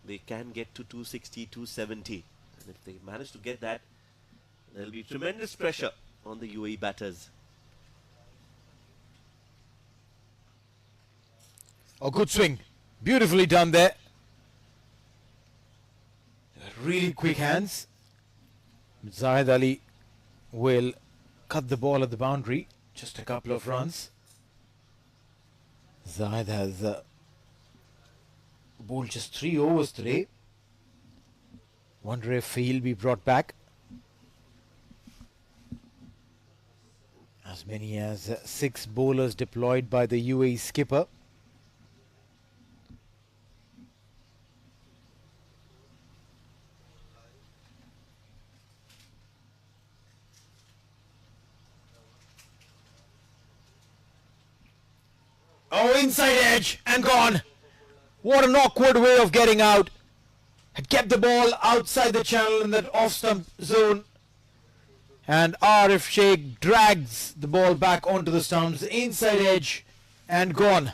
Speaker 1: they can get to 260, 270. And if they manage to get that, there'll be tremendous pressure on the UAE batters.
Speaker 2: Oh, good swing. Beautifully done there. Really quick hands. Zahid Ali will cut the ball at the boundary. Just a couple of runs. Zahid has bowled just 3 overs today. Wonder if he'll be brought back. As many as 6 bowlers deployed by the UAE skipper. Oh, inside edge and gone. What an awkward way of getting out. Had kept the ball outside the channel in that off-stump zone. And Arif Sheikh drags the ball back onto the stumps. Inside edge and gone.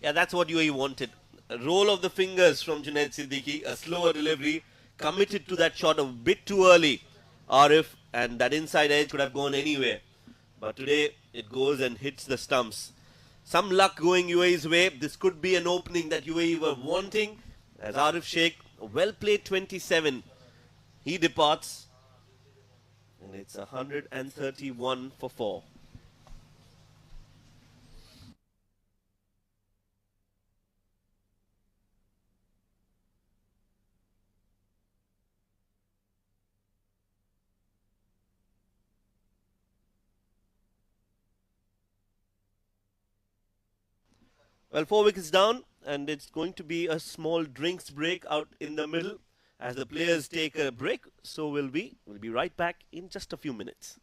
Speaker 1: Yeah, that's what UAE wanted. A roll of the fingers from Junaid Siddiqui, a slower delivery, committed to that shot a bit too early. Arif, and that inside edge could have gone anywhere. But today, it goes and hits the stumps. Some luck going UAE's way. This could be an opening that UAE were wanting. As Arif Sheikh, a well-played 27, he departs. And it's 131 for 4. Well, 4 wickets down, and it's going to be a small drinks break out in the middle. As the players take a break, so will we. We'll be right back in just a few minutes.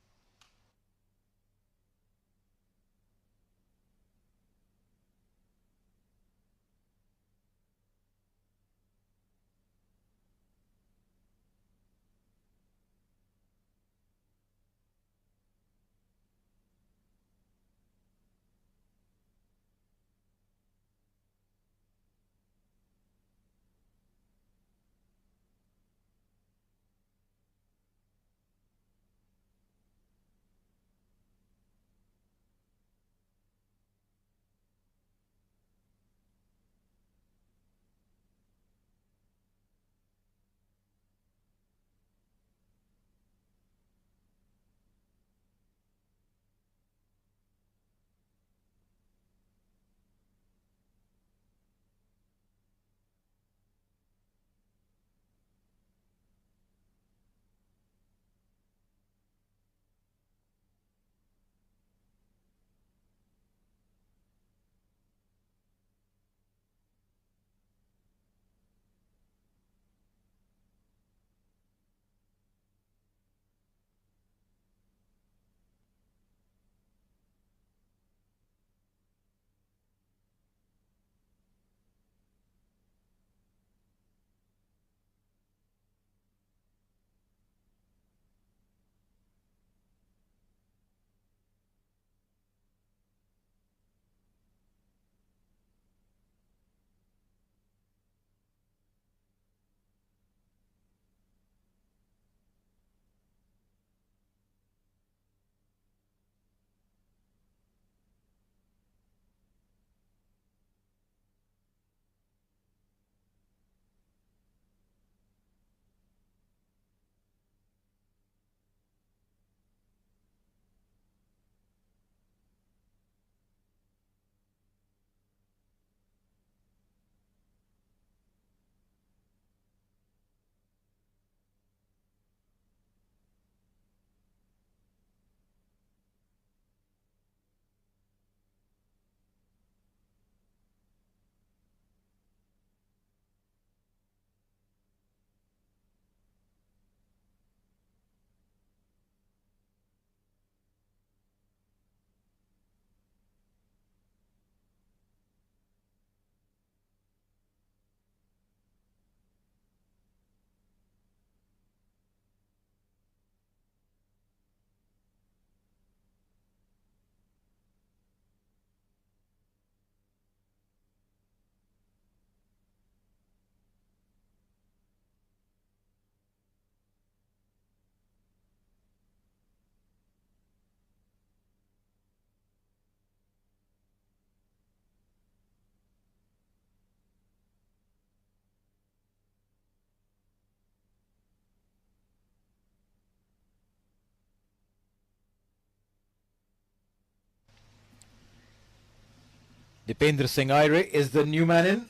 Speaker 2: Dipendra Singh Aire is the new man in.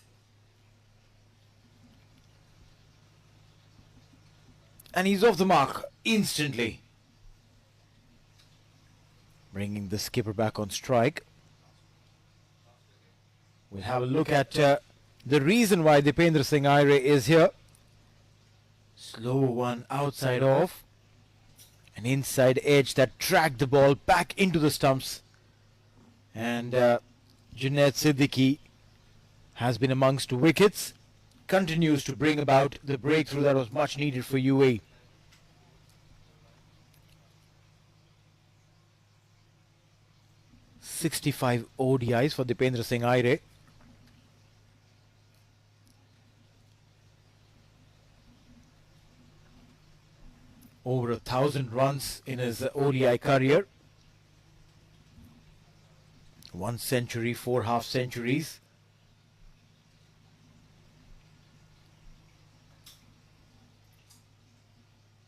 Speaker 2: And he's off the mark instantly. Bringing the skipper back on strike. We'll have a look at the reason why Dipendra Singh Aire is here. Slow one outside off. An inside edge that dragged the ball back into the stumps. And Junaid Siddiqui has been amongst wickets. Continues to bring about the breakthrough that was much needed for UAE. "65 ODIs for Dipendra Singh Aire. Over 1,000 runs in his ODI career. 1 century, 4 half centuries.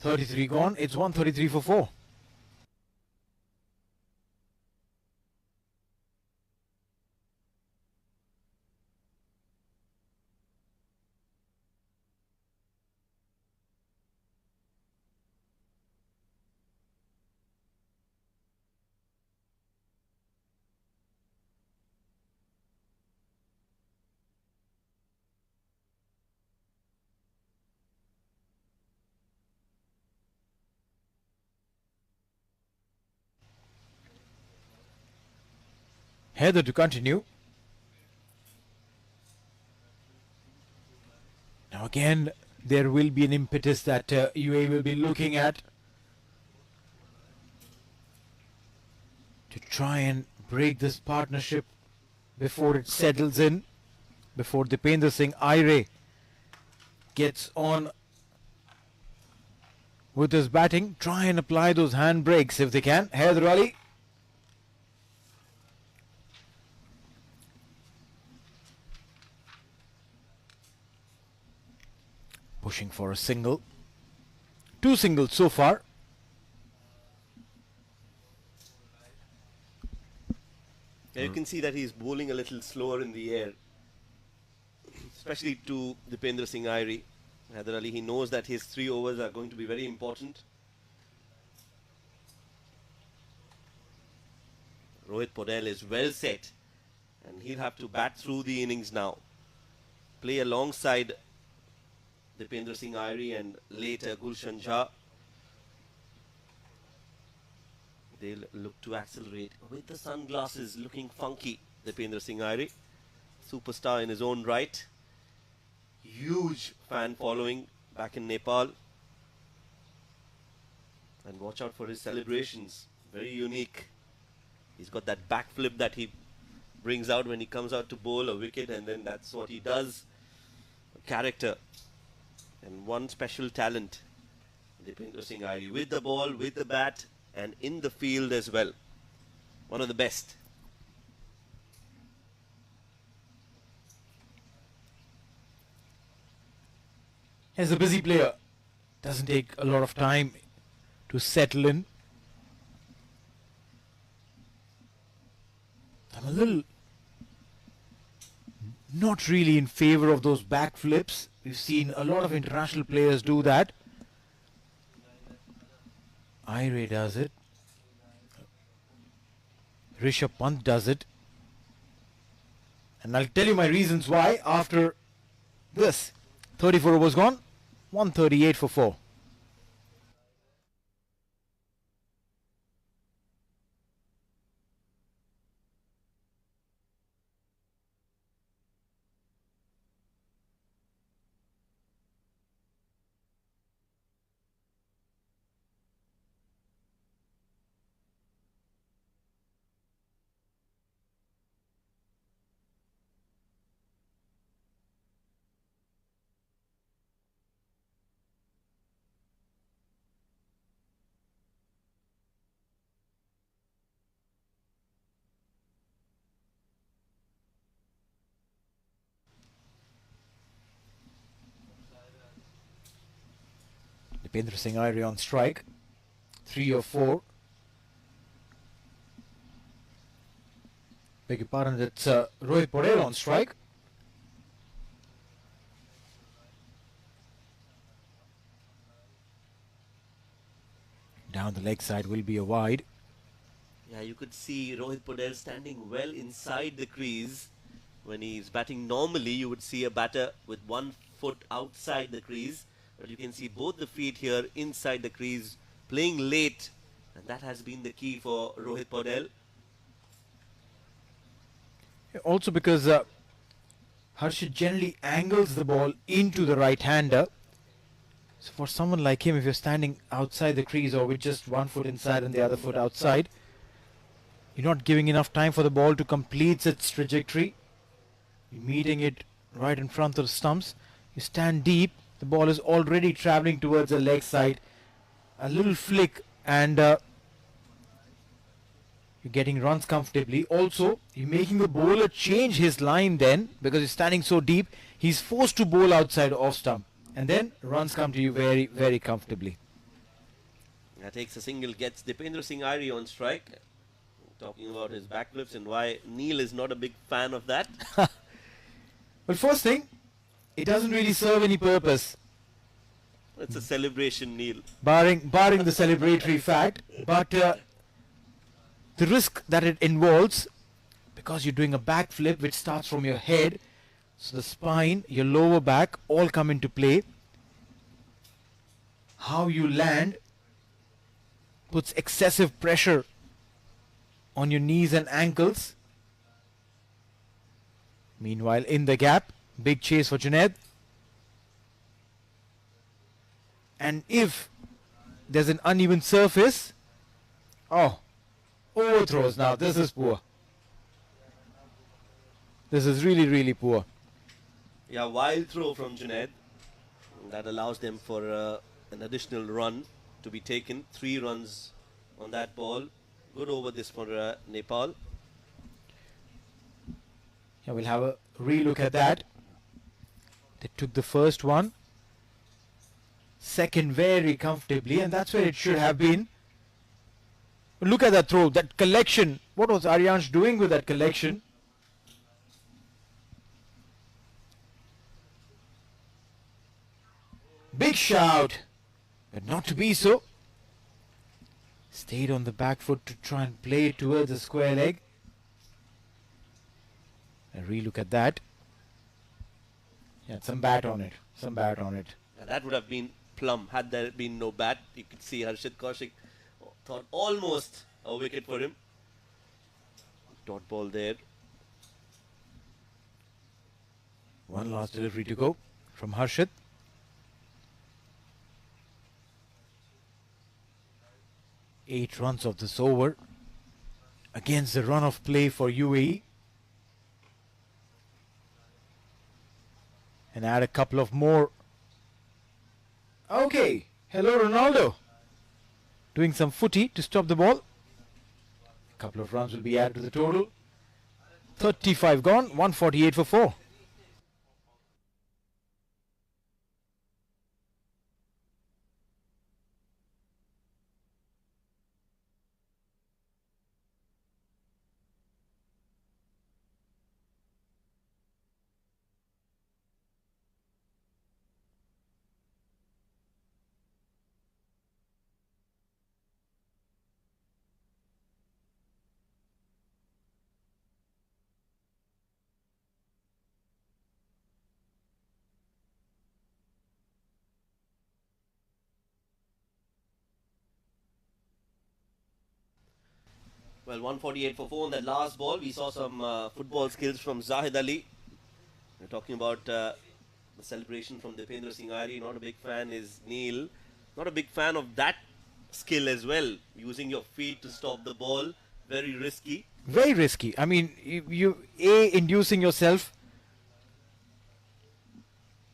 Speaker 2: "33 gone. It's 133 for 4. Heather to continue. Now again, there will be an impetus that UAE will be looking at to try and break this partnership before it settles in, before Dipendra Singh Aire gets on with his batting. Try and apply those handbrakes if they can. Heather Ali. Pushing for a single. 2 singles so far.
Speaker 1: Now you can see that he's bowling a little slower in the air, especially to Dipendra Singh Aire. Haider Ali, he knows that his 3 overs are going to be very important. Rohit Podel is well set, and he'll have to bat through the innings now. Play alongside Dipendra Singh Aire and later Gulshan Jha. They'll look to accelerate with the sunglasses looking funky. Dipendra Singh Aire, superstar in his own right. Huge fan following back in Nepal. And watch out for his celebrations. Very unique. He's got that backflip that he brings out when he comes out to bowl a wicket, and then that's what he does. A character. And one special talent. Dipendra Singh Aire with the ball, with the bat, and in the field as well. One of the best.
Speaker 2: As a busy player, doesn't take a lot of time to settle in. I'm a little not really in favor of those back flips. We've seen a lot of international players do that. Aire does it. Rishabh Pant does it. And I'll tell you my reasons why after this. 34 overs gone. 138 for 4. Dipendra Singh Aire on strike. 3 or 4. Beg your pardon, it's Rohit Patel on strike. Down the leg side will be a wide.
Speaker 1: Yeah, you could see Rohit Patel standing well inside the crease. When he's batting normally, you would see a batter with 1 foot outside the crease. But you can see both the feet here inside the crease, playing late. And that has been the key for Rohit Patel.
Speaker 2: Also because Harshit generally angles the ball into the right-hander. So for someone like him, if you're standing outside the crease or with just 1 foot inside and the other foot outside, you're not giving enough time for the ball to complete its trajectory. You're meeting it right in front of the stumps. You stand deep, the ball is already traveling towards the leg side. A little flick and you're getting runs comfortably. Also, you're making the bowler change his line then because he's standing so deep. He's forced to bowl outside off stump. And then runs come to you very, very comfortably.
Speaker 1: That takes a single, gets Dipendra Singh Airi on strike. Talking about his backflips and why Neil is not a big fan of that.
Speaker 2: Well, first thing, it doesn't really serve any purpose.
Speaker 1: It's a celebration, Neil.
Speaker 2: Barring the celebratory fact, but the risk that it involves, because you're doing a backflip which starts from your head, so the spine, your lower back all come into play. How you land puts excessive pressure on your knees and ankles. Meanwhile, in the gap, big chase for Junaid. And if there's an uneven surface, overthrows now. This is poor. This is really, really poor.
Speaker 1: Yeah, wild throw from Junaid. That allows them for an additional run to be taken. 3 runs on that ball. Good over this for Nepal.
Speaker 2: Yeah, we'll have a relook at that. They took the first one. Second very comfortably, and that's where it should have been. But look at that throw, that collection. What was Aryansh doing with that collection? Big shout, but not to be so. Stayed on the back foot to try and play it towards the square leg. A relook at that. Yeah, some bat on it. Some bat on it.
Speaker 1: And that would have been plumb had there been no bat. You could see Harshit Kaushik thought almost a wicket for him. Dot ball there.
Speaker 2: One last delivery to go from Harshit. Eight runs of this over against the run of play for UAE. And add a couple of more. Okay, hello Ronaldo. Doing some footy to stop the ball. A couple of runs will be added to the total. 35 gone, 148 for 4.
Speaker 1: Well, 148 for 4 on that last ball. We saw some football skills from Zahid Ali. We're talking about the celebration from Dipendra Singh Airi. Not a big fan is Neil. Not a big fan of that skill as well. Using your feet to stop the ball. Very risky.
Speaker 2: Very risky. I mean, you inducing yourself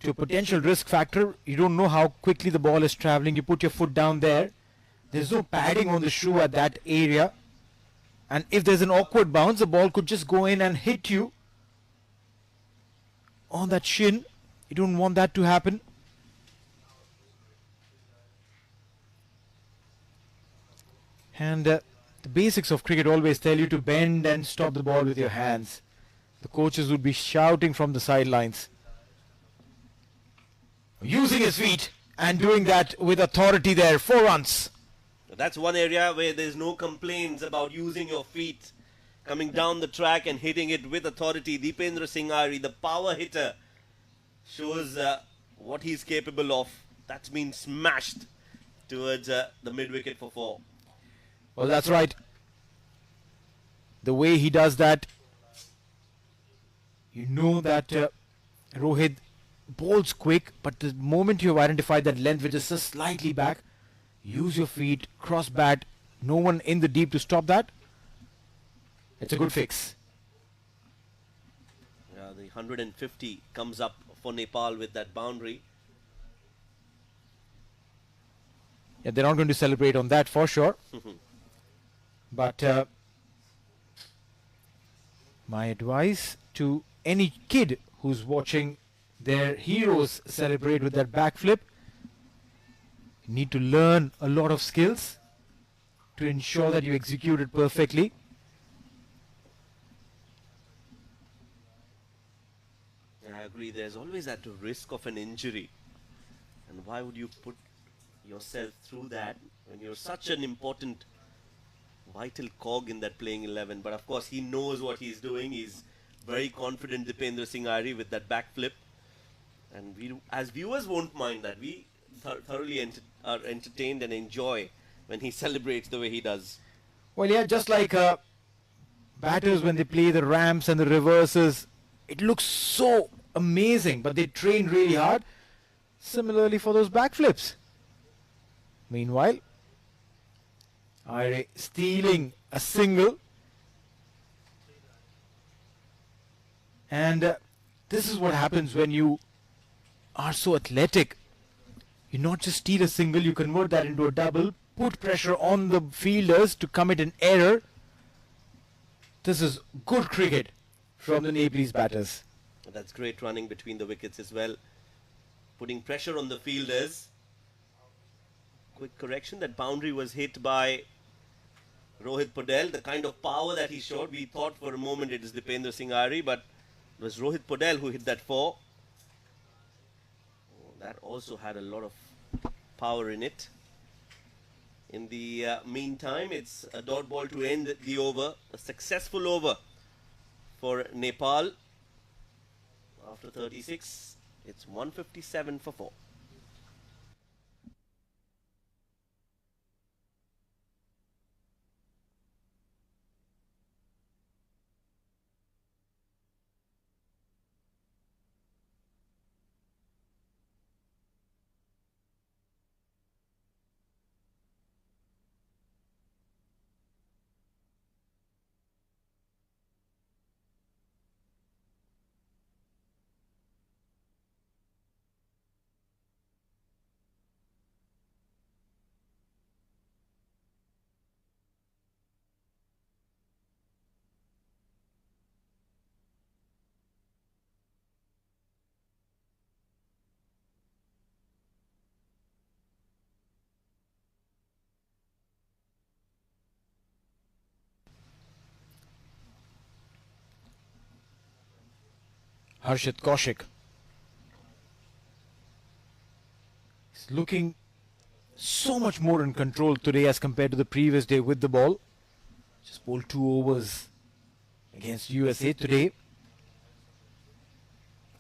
Speaker 2: to a potential risk factor. You don't know how quickly the ball is traveling. You put your foot down there. There's no padding on the shoe at that area. And if there's an awkward bounce, the ball could just go in and hit you on that shin. You don't want that to happen. And The basics of cricket always tell you to bend and stop the ball with your hands. The coaches would be shouting from the sidelines. Using his feet and doing that with authority there. 4 runs.
Speaker 1: That's one area where there's no complaints about using your feet. Coming down the track and hitting it with authority. Dipendra Singh Ari, the power hitter, shows what he's capable of. That's been smashed towards the mid-wicket for 4.
Speaker 2: Well, that's right. The way he does that, you know that Rohit bowls quick, but the moment you have identified that length which is just slightly back, use your feet, cross bat, no one in the deep to stop that. It's a good fix.
Speaker 1: Yeah, the 150 comes up for Nepal with that boundary.
Speaker 2: Yeah, they're not going to celebrate on that for sure. But my advice to any kid who's watching their heroes celebrate with that backflip, you need to learn a lot of skills to ensure that you execute it perfectly.
Speaker 1: I agree, there's always that risk of an injury. And why would you put yourself through that when you're such an important, vital cog in that playing 11? But of course, he knows what he's doing. He's very confident, Dipendra Singh Ari, with that backflip. And we, as viewers, won't mind that. We thoroughly are entertained and enjoy when he celebrates the way he does.
Speaker 2: Well, yeah, just like batters when they play the ramps and the reverses, it looks so amazing, but they train really hard. Similarly for those backflips. Meanwhile, Ire stealing a single. And this is what happens when you are so athletic. You not just steal a single, you convert that into a double, put pressure on the fielders to commit an error. This is good cricket from the Nepalese batters.
Speaker 1: That's great running between the wickets as well. Putting pressure on the fielders. Quick correction, that boundary was hit by Rohit Podel. The kind of power that he showed, we thought for a moment it is Dipendra Singh Ari, but it was Rohit Podel who hit that 4. That also had a lot of power in it. In the meantime, it's a dot ball to end the over. A successful over for Nepal. After 36, it's 157 for 4.
Speaker 2: Harshit Kaushik. He's looking so much more in control today as compared to the previous day with the ball. Just bowled 2 overs against USA today.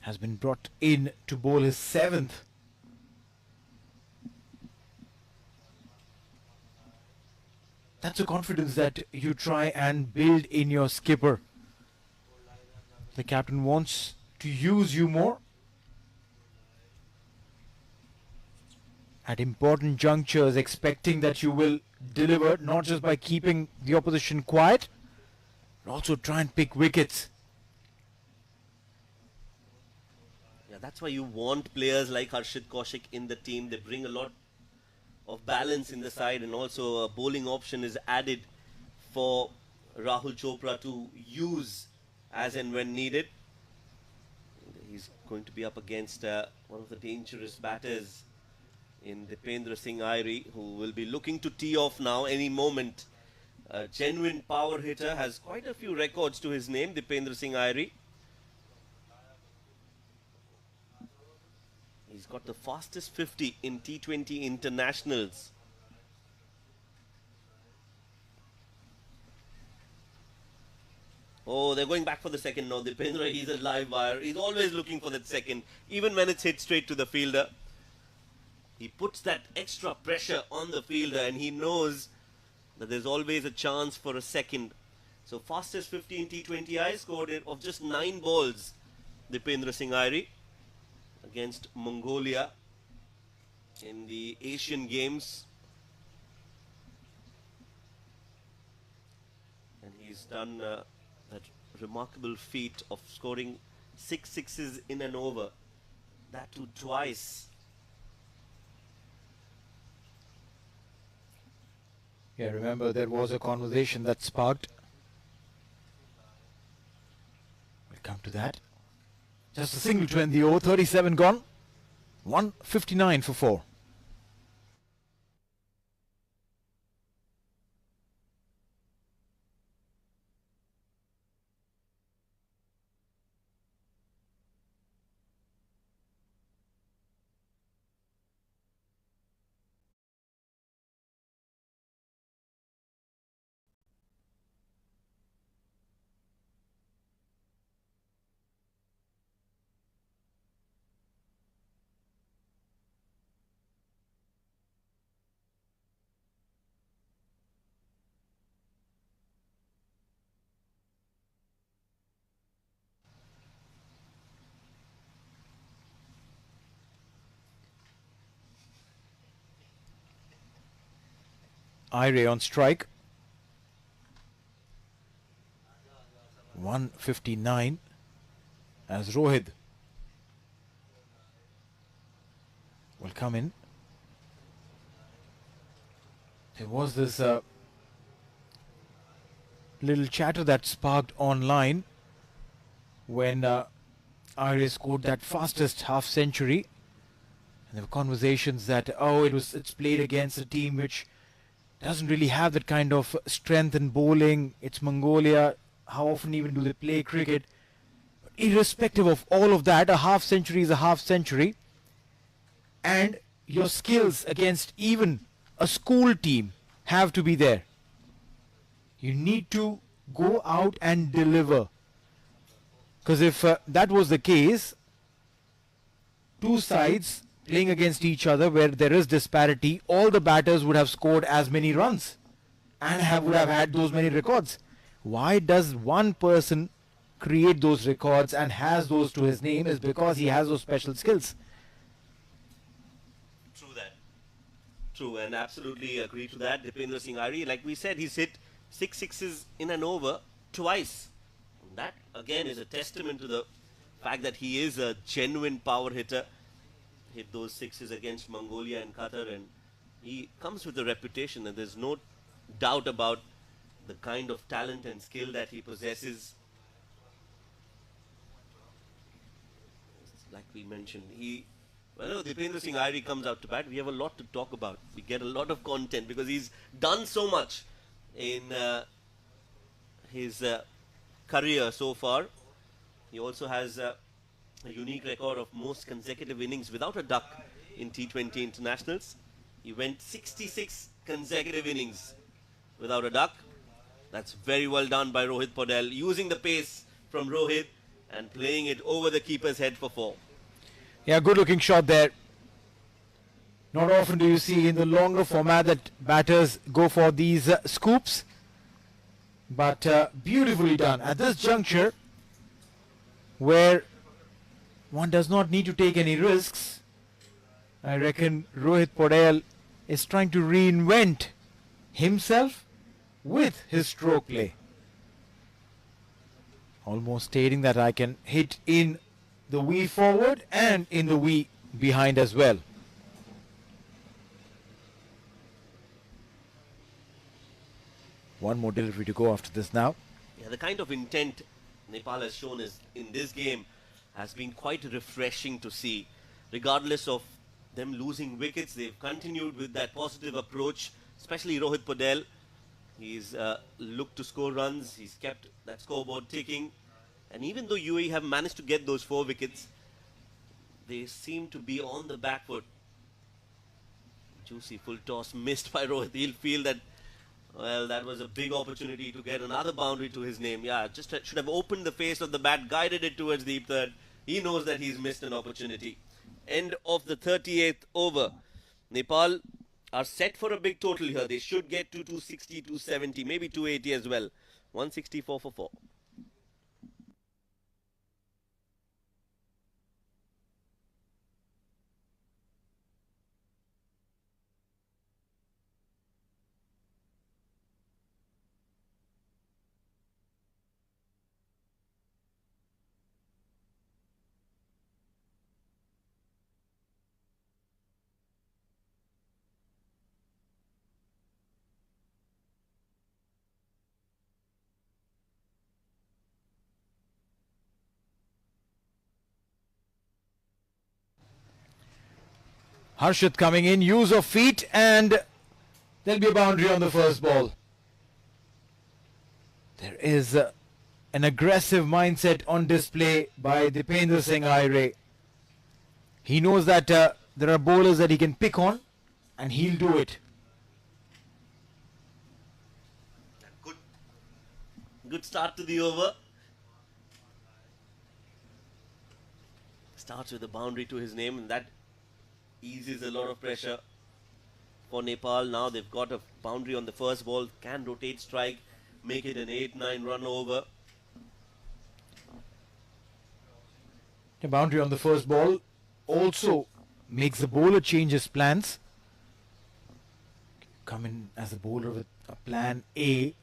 Speaker 2: Has been brought in to bowl his 7th. That's a confidence that you try and build in your skipper. The captain wants to use you more at important junctures, expecting that you will deliver, not just by keeping the opposition quiet, but also try and pick wickets.
Speaker 1: Yeah, that's why you want players like Harshit Kaushik in the team. They bring a lot of balance in the side, and also a bowling option is added for Rahul Chopra to use as and when needed. He's going to be up against one of the dangerous batters in Dipendra Singh Ari, who will be looking to tee off now any moment. A genuine power hitter, has quite a few records to his name, Dipendra Singh Airi. He's got the fastest 50 in T20 internationals. Oh, they're going back for the second now. Dipendra, he's a live wire. He's always looking for that second, even when it's hit straight to the fielder. He puts that extra pressure on the fielder and he knows that there's always a chance for a second. So fastest 50 in T20I scored of just 9 balls. Dipendra Singh Airi against Mongolia in the Asian Games. And he's done that remarkable feat of scoring 6 sixes in an over. That too twice.
Speaker 2: Yeah, remember there was a conversation that sparked. We'll come to that. Just a single to end the over, 37 gone. 159 for 4. Aire on strike. 159 as Rohit will come in. There was this little chatter that sparked online when Aire scored that fastest half century. And there were conversations that, oh, it's played against a team which doesn't really have that kind of strength in bowling. It's Mongolia. How often even do they play cricket? But irrespective of all of that, a half century is a half century. And your skills against even a school team have to be there. You need to go out and deliver. Because if that was the case, two sides playing against each other where there is disparity, all the batters would have scored as many runs and would have had those many records. Why does one person create those records and has those to his name? Is because he has those special skills.
Speaker 1: True that. True, and absolutely agree to that. Dipendra Singh Airi, like we said, he's hit 6 sixes in an over twice. And that again is a testament to the fact that he is a genuine power hitter. Hit those sixes against Mongolia and Qatar, and he comes with a reputation, and there's no doubt about the kind of talent and skill that he possesses. Like we mentioned, whenever Dipendra Singh Airi comes out to bat, we have a lot to talk about. We get a lot of content because he's done so much in his career so far. He also has a unique record of most consecutive innings without a duck in T20 internationals. He went 66 consecutive innings without a duck. That's very well done by Rohit Podel, using the pace from Rohit and playing it over the keeper's head for 4.
Speaker 2: Yeah, good looking shot there. Not often do you see in the longer format that batters go for these scoops. But beautifully done at this juncture where one does not need to take any risks. I reckon Rohit Podel is trying to reinvent himself with his stroke play. Almost stating that I can hit in the V forward and in the V behind as well. One more delivery to go after this now.
Speaker 1: Yeah, the kind of intent Nepal has shown is in this game has been quite refreshing to see. Regardless of them losing wickets, they've continued with that positive approach, especially Rohit Podel. He's looked to score runs. He's kept that scoreboard ticking. And even though UAE have managed to get those 4 wickets, they seem to be on the back foot. Juicy full toss missed by Rohit. He'll feel that, well, that was a big opportunity to get another boundary to his name. Yeah, just should have opened the face of the bat, guided it towards deep third. He knows that he's missed an opportunity. End of the 38th over. Nepal are set for a big total here. They should get to 260, 270, maybe 280 as well. 164 for 4.
Speaker 2: Harshit coming in, use of feet, and there'll be a boundary on the first ball. There is an aggressive mindset on display by Dipendra Singh Aire. He knows that there are bowlers that he can pick on, and he'll do it.
Speaker 1: Good start to the over. Starts with a boundary to his name, and that eases a lot of pressure for Nepal. Now they've got a boundary on the first ball, can rotate strike, make it an 8-9 run over.
Speaker 2: The boundary on the first ball also makes the bowler change his plans. Come in as a bowler with a plan A,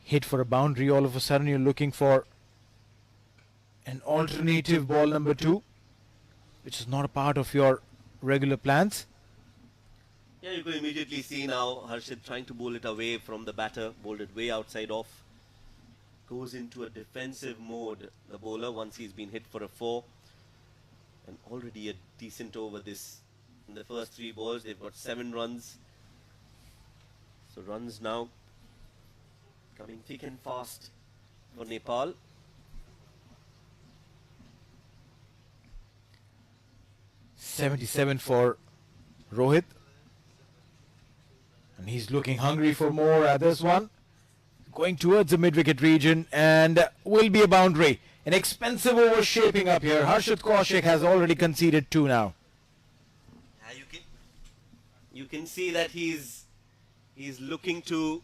Speaker 2: hit for a boundary, all of a sudden you're looking for an alternative ball number 2, which is not a part of your regular plans.
Speaker 1: Yeah, you can immediately see now Harshit trying to bowl it away from the batter, bowled it way outside off. Goes into a defensive mode, the bowler, once he's been hit for a 4. And already a decent over this. In the first 3 balls, they've got 7 runs. So runs now coming thick and fast for Nepal.
Speaker 2: .77 for Rohit, and he's looking hungry for more at this one. Going towards the mid-wicket region, and will be a boundary. An expensive over shaping up here. Harshit Kaushik has already conceded 2 now.
Speaker 1: Yeah, you can see that he's looking to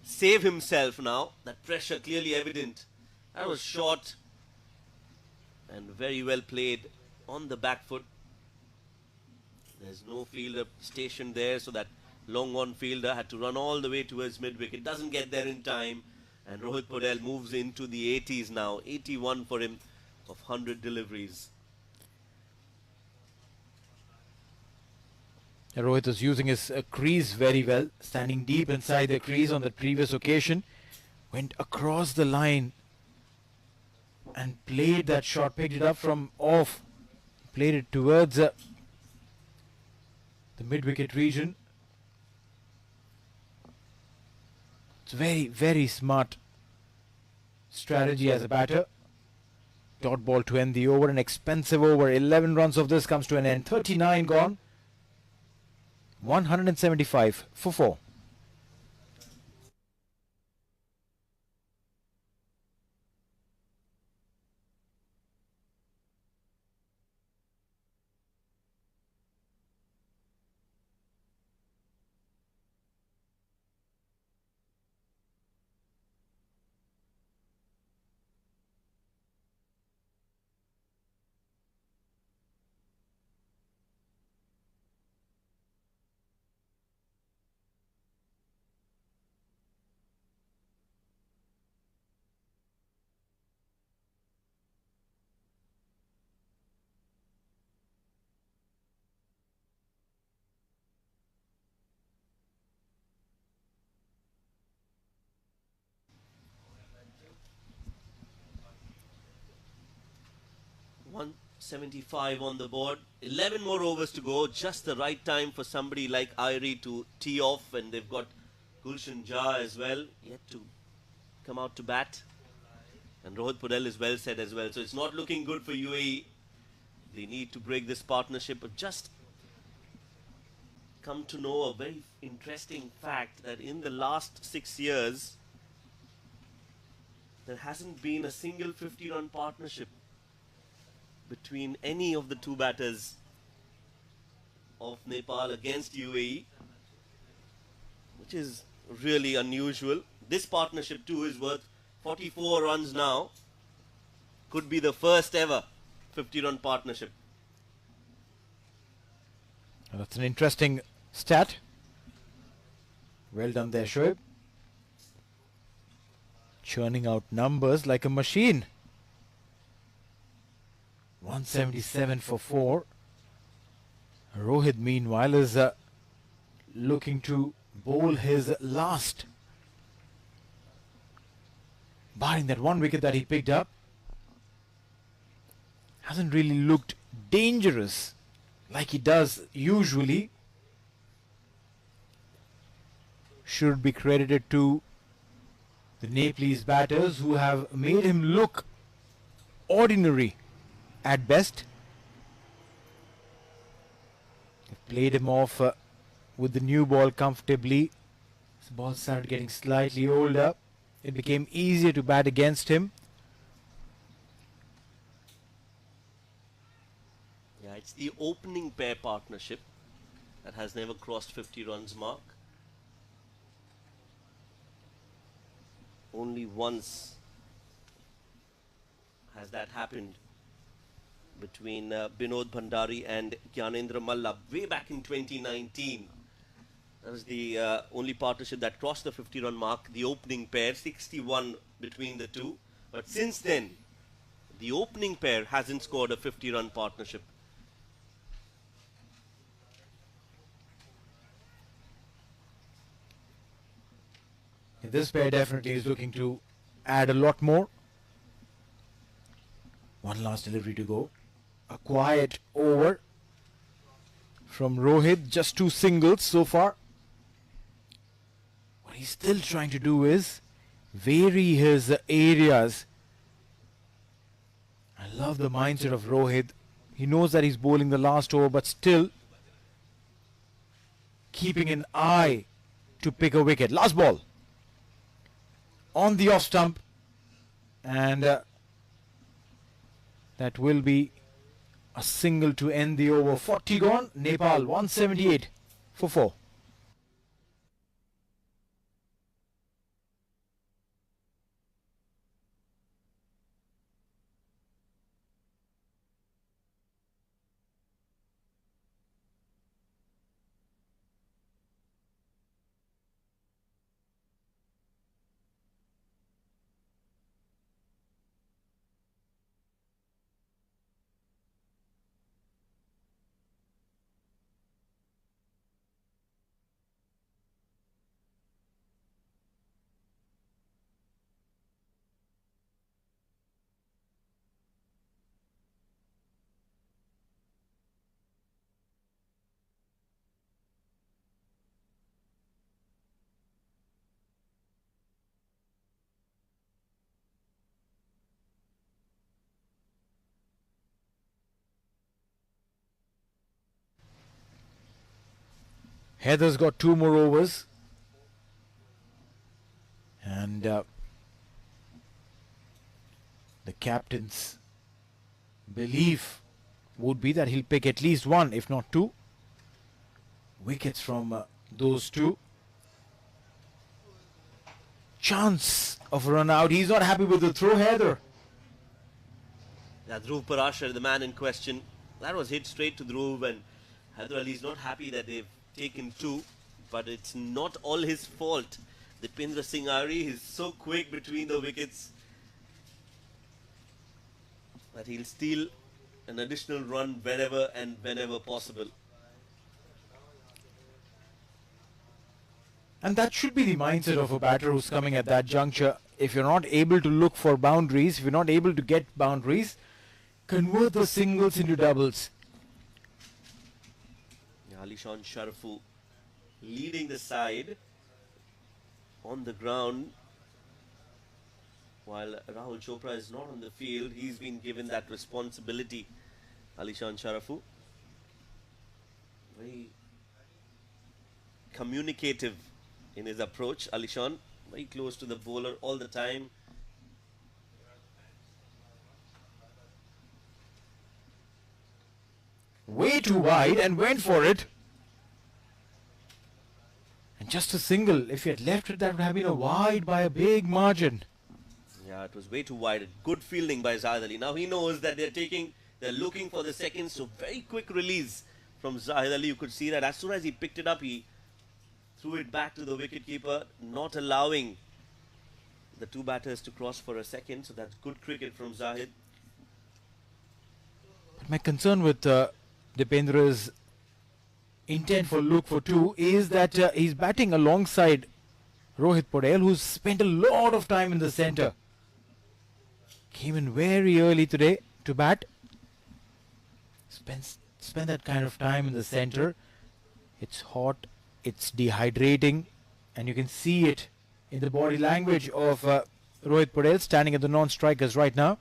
Speaker 1: save himself now. That pressure clearly evident. That was short and very well played on the back foot. There's no fielder stationed there, so that long on fielder had to run all the way towards mid-wicket. Doesn't get there in time, and Rohit Podel moves into the 80s now. 81 for him of 100 deliveries.
Speaker 2: Rohit was using his crease very well, standing deep inside the crease on the previous occasion. Went across the line and played that shot, picked it up from off, played it towards the mid-wicket region. It's very, very smart strategy as a batter. Dot ball to end the over, an expensive over. 11 runs of this comes to an end. 39 gone. 175 for 4.
Speaker 1: .175 on the board. 11 more overs to go. Just the right time for somebody like Irie to tee off, and they've got Gulshan Jha as well, yet to come out to bat. And Rohit Podel is well said as well. So it's not looking good for UAE. They need to break this partnership. But just come to know a very interesting fact that in the last 6 years, there hasn't been a single 50-run partnership between any of the two batters of Nepal against UAE, which is really unusual. This partnership too is worth 44 runs now. Could be the first ever 50-run partnership.
Speaker 2: That's an interesting stat. Well done there, Shoaib. Churning out numbers like a machine. 177 for 4. Rohit, meanwhile, is looking to bowl his last. Barring that one wicket that he picked up, hasn't really looked dangerous like he does usually. Should be credited to the Nepalese batters who have made him look ordinary at best. They've played him off with the new ball comfortably. His ball started getting slightly older. It became easier to bat against him.
Speaker 1: Yeah, it's the opening pair partnership that has never crossed 50 runs mark. Only once has that happened between Binod Bhandari and Gyanendra Malla way back in 2019. That was the only partnership that crossed the 50-run mark, the opening pair, 61 between the two. But since then, the opening pair hasn't scored a 50-run partnership.
Speaker 2: This pair definitely is looking to add a lot more. One last delivery to go. A quiet over from Rohit, just 2 singles so far. What he's still trying to do is vary his areas. I love the mindset of Rohit. He knows that he's bowling the last over, but still keeping an eye to pick a wicket. Last ball on the off stump, and that will be a single to end the over. 40 gone. Nepal 178 for 4. Heather's got 2 more overs, and the captain's belief would be that he'll pick at least 1, if not 2 wickets from those 2. Chance of a run out. He's not happy with the throw, Heather.
Speaker 1: Yeah, Dhruv Parashar, the man in question, that was hit straight to Dhruv, and Hyder Ali is not happy that they've taken 2, but it's not all his fault. Dipendra Singh Ari is so quick between the wickets that he'll steal an additional run wherever and whenever possible.
Speaker 2: And that should be the mindset of a batter who's coming at that juncture. If you're not able to look for boundaries, if you're not able to get boundaries, convert the singles into doubles.
Speaker 1: Alishan Sharafu leading the side. on the ground. While Rahul Chopra is not on the field, he's been given that responsibility. Alishan Sharafu, very communicative in his approach. Alishan, very close to the bowler all the time.
Speaker 2: Way too wide and went for it. And just a single. If he had left it, that would have been a wide by a big margin.
Speaker 1: Yeah, it was way too wide. Good fielding by Zahid Ali. Now he knows that they're looking for the second, so very quick release from Zahid Ali. You could see that as soon as he picked it up, he threw it back to the wicketkeeper, not allowing the two batters to cross for a second. So that's good cricket from Zahid.
Speaker 2: But my concern with Dipendra's intent for look for two is that he's batting alongside Rohit Podel, who's spent a lot of time in the centre. Came in very early today to bat. Spent that kind of time in the centre. It's hot, it's dehydrating, and you can see it in the body language of Rohit Podel standing at the non-strikers right now.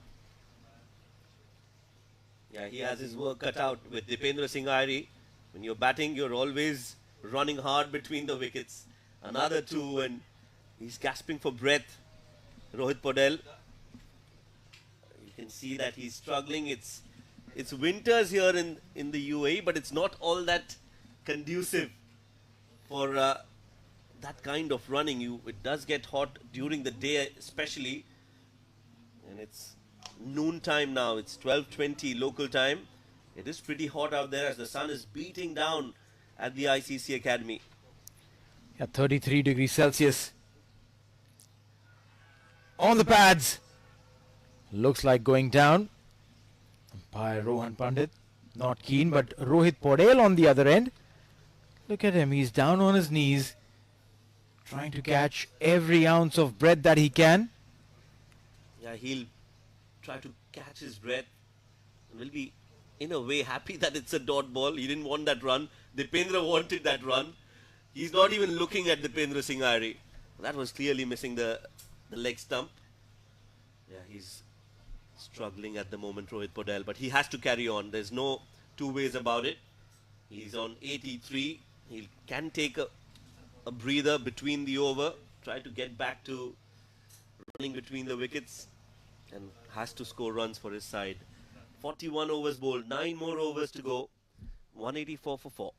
Speaker 1: Yeah, he has his work cut out with Dipendra Singh Airi. When you're batting, you're always running hard between the wickets. Another two, and he's gasping for breath. Rohit Podel. You can see that he's struggling. It's winters here in the UAE, but it's not all that conducive for that kind of running. It does get hot during the day, especially, and it's noon time now. It's 12:20 local time. It is pretty hot out there as the sun is beating down at the ICC Academy.
Speaker 2: Yeah, 33 degrees Celsius. On the pads. Looks like going down. Umpire Rohan Pandit, not keen, but Rohit Podel on the other end. Look at him, he's down on his knees, trying to catch every ounce of breath that he can.
Speaker 1: Yeah, he'll try to catch his breath and will be, in a way, happy that it's a dot ball. He didn't want that run. Dipendra wanted that run. He's not even looking at Dipendra Singh Airi. That was clearly missing the leg stump. Yeah, he's struggling at the moment, Rohit Podel, but he has to carry on. There's no two ways about it. He's on 83. He can take a breather between the over, try to get back to running between the wickets, and has to score runs for his side. 41 overs bowled, 9 more overs to go. 184 for 4.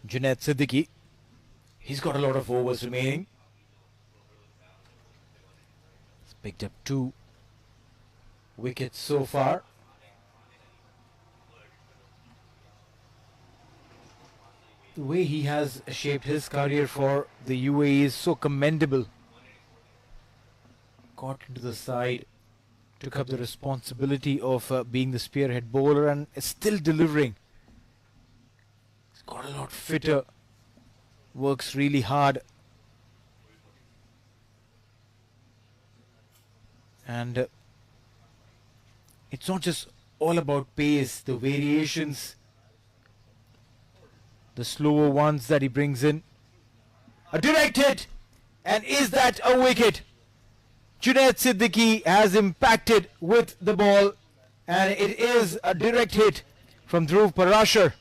Speaker 2: Junaid Siddiqui, he's got a lot of overs remaining. He's picked up 2 wickets so far. The way he has shaped his career for the UAE is so commendable. Got into the side, took up the responsibility of being the spearhead bowler, and is still delivering. He's got a lot fitter, works really hard, and it's not just all about pace, the variations, the slower ones that he brings in. A direct hit, and is that a wicket? Junaid Siddiqui has impacted with the ball, and it is a direct hit from Dhruv Parashar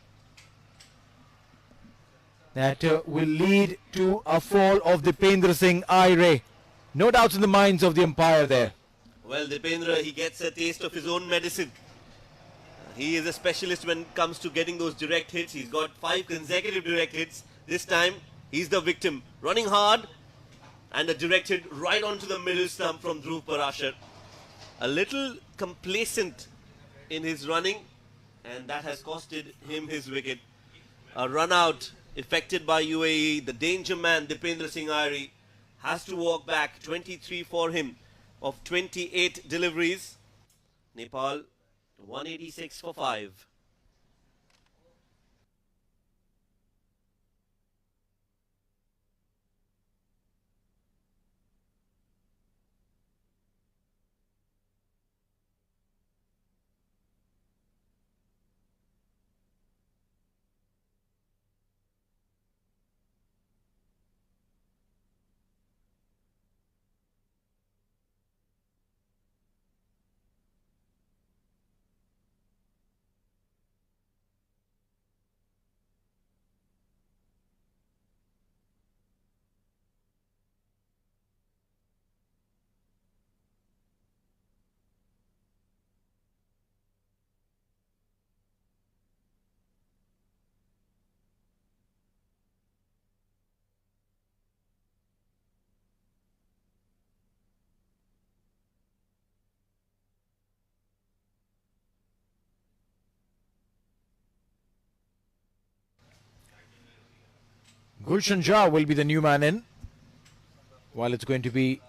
Speaker 2: that will lead to a fall of Dipendra Singh Airi. No doubts in the minds of the umpire there.
Speaker 1: Well, Dipendra, he gets a taste of his own medicine. He is a specialist when it comes to getting those direct hits. He's got 5 consecutive direct hits. This time, he's the victim. Running hard, And a direct hit right onto the middle stump from Dhruv Parashar. A little complacent in his running, and that has costed him his wicket. A run out effected by UAE. The danger man Dipendra Singh Airi has to walk back. 23 for him of 28 deliveries. Nepal 186 for 5.
Speaker 2: Gulshan Jha will be the new man in, while it's going to be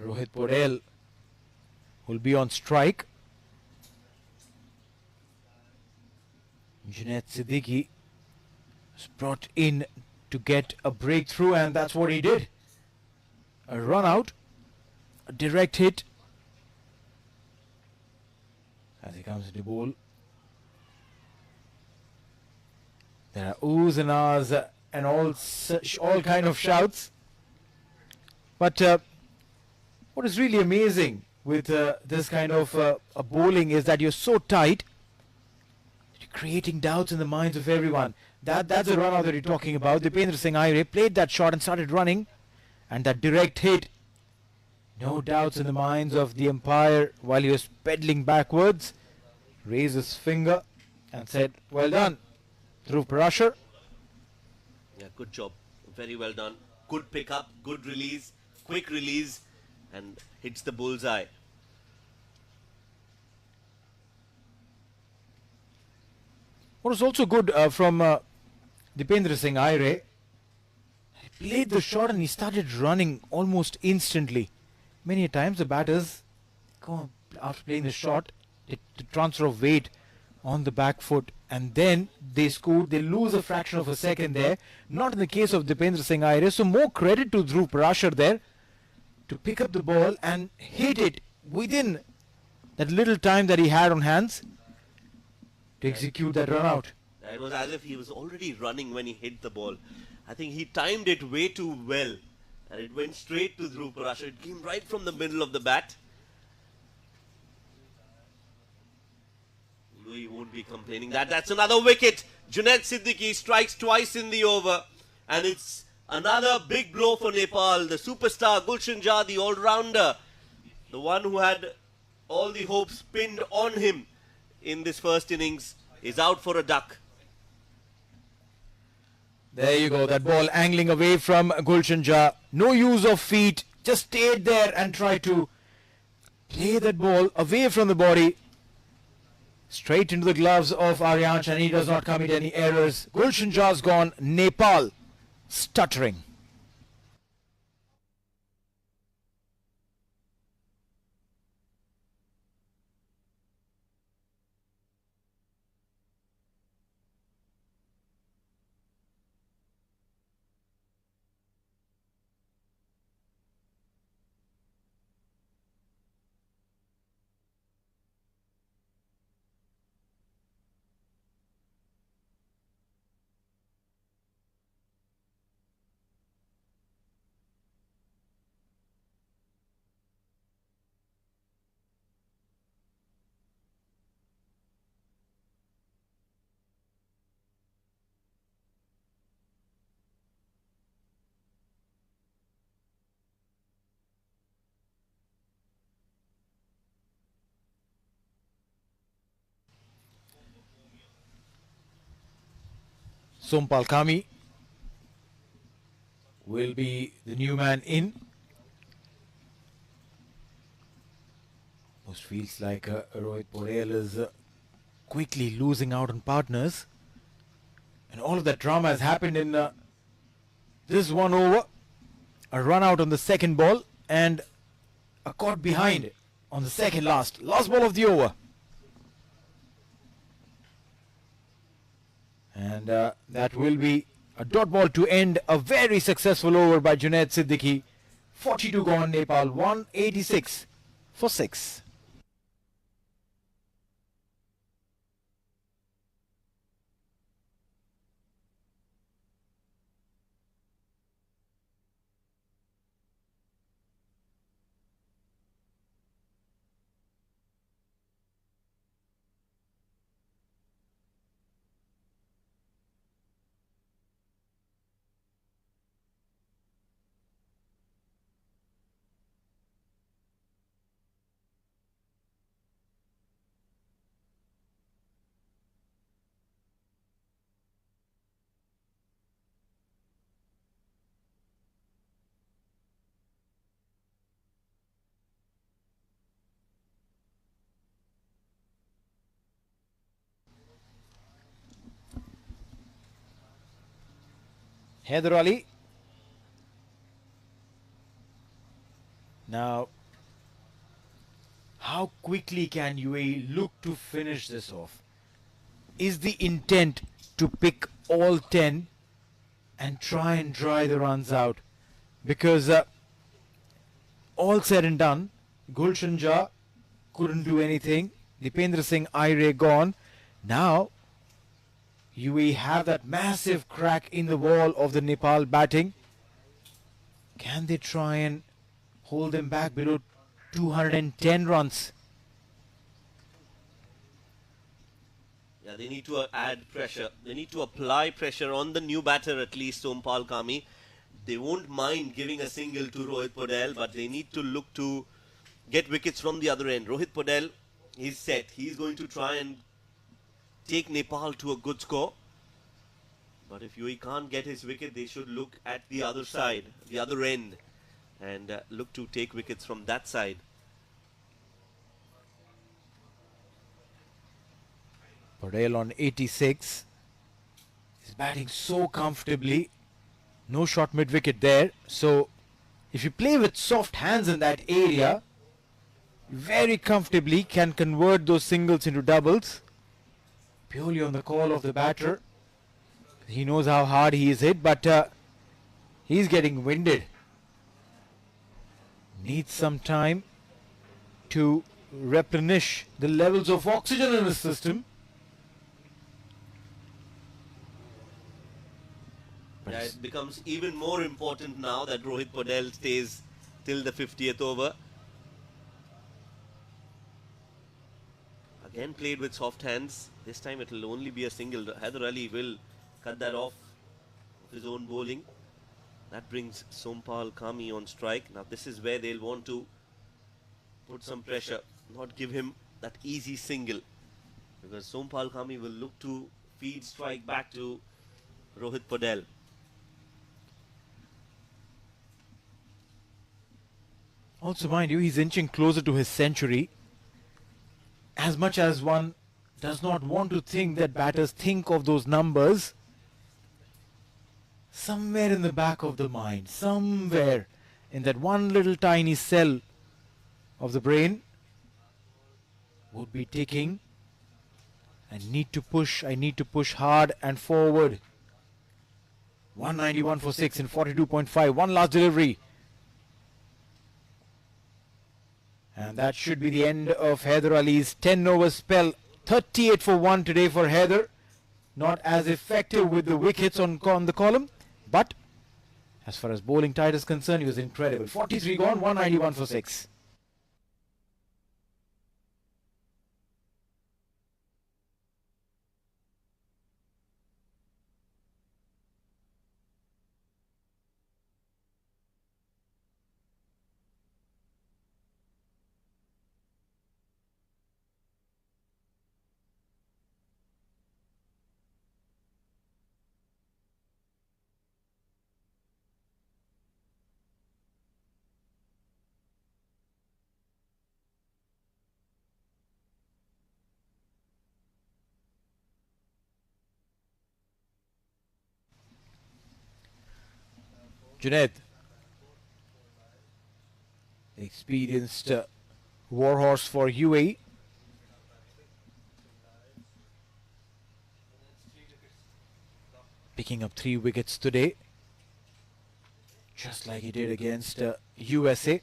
Speaker 2: Rohit Podel who will be on strike. Junaid Siddiqui was brought in to get a breakthrough, and that's what he did. A run out, a direct hit as he comes into ball. There are oohs and ahs and all kind of shouts. But what is really amazing with this kind of a bowling is that you're so tight, you're creating doubts in the minds of everyone. That's a run out that you're talking about. Dipendra Singh Aire played that shot and started running, and that direct hit. No doubts in the minds of the umpire while he was pedaling backwards. Raised his finger and said, "Well done, Dhruv Parashar."
Speaker 1: Yeah, good job. Very well done. Good pick up, good release, quick release, and hits the bullseye.
Speaker 2: What was also good from Dipendra Singh Aire, he played the shot and he started running almost instantly. Many a times the batters go on, after playing the shot, the transfer of weight on the back foot, and then they scored. They lose a fraction of a second there. Not in the case of Dipendra Singh Aire. So more credit to Dhruv Parashar there to pick up the ball and hit it within that little time that he had on hands to execute that run out.
Speaker 1: It was as if he was already running when he hit the ball. I think he timed it way too well, and it went straight to Dhruv Parashar. It came right from the middle of the bat. He won't be complaining. That's another wicket. Junaid Siddiqui strikes twice in the over, and it's another big blow for Nepal. The superstar Gulshan Jha, the all-rounder, the one who had all the hopes pinned on him in this first innings, is out for a duck.
Speaker 2: There you go, that ball angling away from Gulshan Jha. No use of feet, just stayed there and tried to play that ball away from the body, straight into the gloves of Aryansh, and he does not commit any errors. Gulshan Jha's gone. Nepal stuttering. Sompal Kami will be the new man in. Most feels like Rohit Porel is quickly losing out on partners. And all of that drama has happened in this one over. A run out on the second ball and a caught behind on the second last ball of the over. And that will be a dot ball to end a very successful over by Junaid Siddiqui. 42 gone, Nepal 186 for 6. Haider Ali. Now, how quickly can UAE look to finish this off? Is the intent to pick all 10 and try and dry the runs out? Because all said and done, Gulshan Jah couldn't do anything. Dipendra Singh Aire gone. Now, UAE have that massive crack in the wall of the Nepal batting. Can they try and hold them back below 210 runs?
Speaker 1: Yeah, they need to add pressure. They need to apply pressure on the new batter, at least Sompal Kami. They won't mind giving a single to Rohit Podel, but they need to look to get wickets from the other end. Rohit Podel, he's set. He's going to try and take Nepal to a good score. But if UAE can't get his wicket, they should look at the other side, the other end, and look to take wickets from that side.
Speaker 2: Podel on 86. He's batting so comfortably. No shot mid-wicket there. So, if you play with soft hands in that area, very comfortably can convert those singles into doubles. Purely on the call of the batter. He knows how hard he is hit, but he's getting winded. Needs some time to replenish the levels of oxygen in his system.
Speaker 1: Yeah, it becomes even more important now that Rohit Podel stays till the 50th over. Again played with soft hands. This time it will only be a single. Haider Ali will cut that off of his own bowling. That brings Sompal Kami on strike. Now this is where they'll want to put some pressure, not give him that easy single, because Sompal Kami will look to feed strike back to Rohit Podel.
Speaker 2: Also, mind you, he's inching closer to his century. As much as one does not want to think that batters think of those numbers, somewhere in the back of the mind, somewhere in that one little tiny cell of the brain would be ticking, I need to push hard and forward. 191 for 6 in 42.5. One last delivery. And that should be the end of Haider Ali's 10 over spell. 38 for 1 today for Haider. Not as effective with the wickets on the column, but as far as bowling tide is concerned, he was incredible. 43 gone, 191 for 6. Junaid, the experienced warhorse for UAE. Picking up 3 wickets today, just like he did against USA.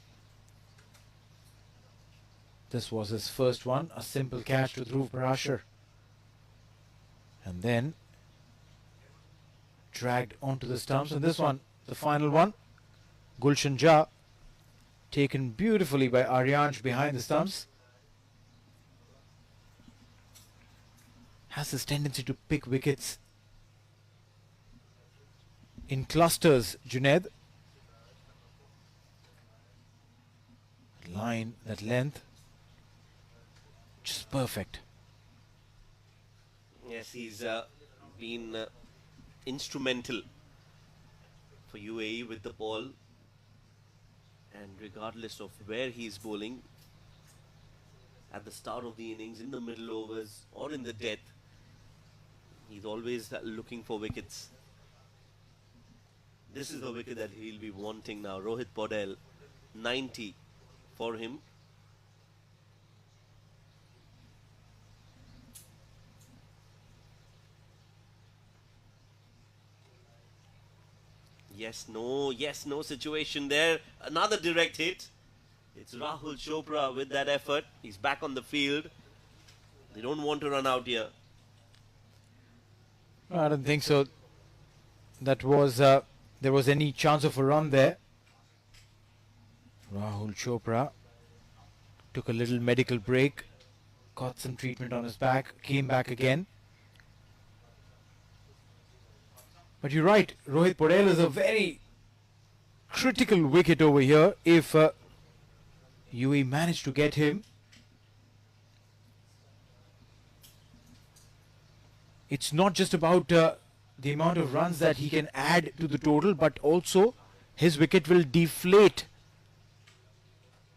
Speaker 2: This was his first one, a simple catch to Dhruv Parashar, and then dragged onto the stumps. And this one, the final one, Gulshan Jah, taken beautifully by Aryansh behind the stumps. Has this tendency to pick wickets in clusters, Junaid. Line, that length, just perfect.
Speaker 1: Yes, he's been instrumental for UAE with the ball, and regardless of where he's bowling, at the start of the innings, in the middle overs or in the death, he's always looking for wickets. This is the wicket that he'll be wanting now. Rohit Paudel, 90 for him. Yes, no situation there. Another direct hit. It's Rahul Chopra with that effort. He's back on the field. They don't want to run out here.
Speaker 2: I don't think so. That was there was any chance of a run there. Rahul Chopra took a little medical break, got some treatment on his back, came back again. But you're right, Rohit Paudel is a very critical wicket over here. If UAE managed to get him, it's not just about the amount of runs that he can add to the total, but also his wicket will deflate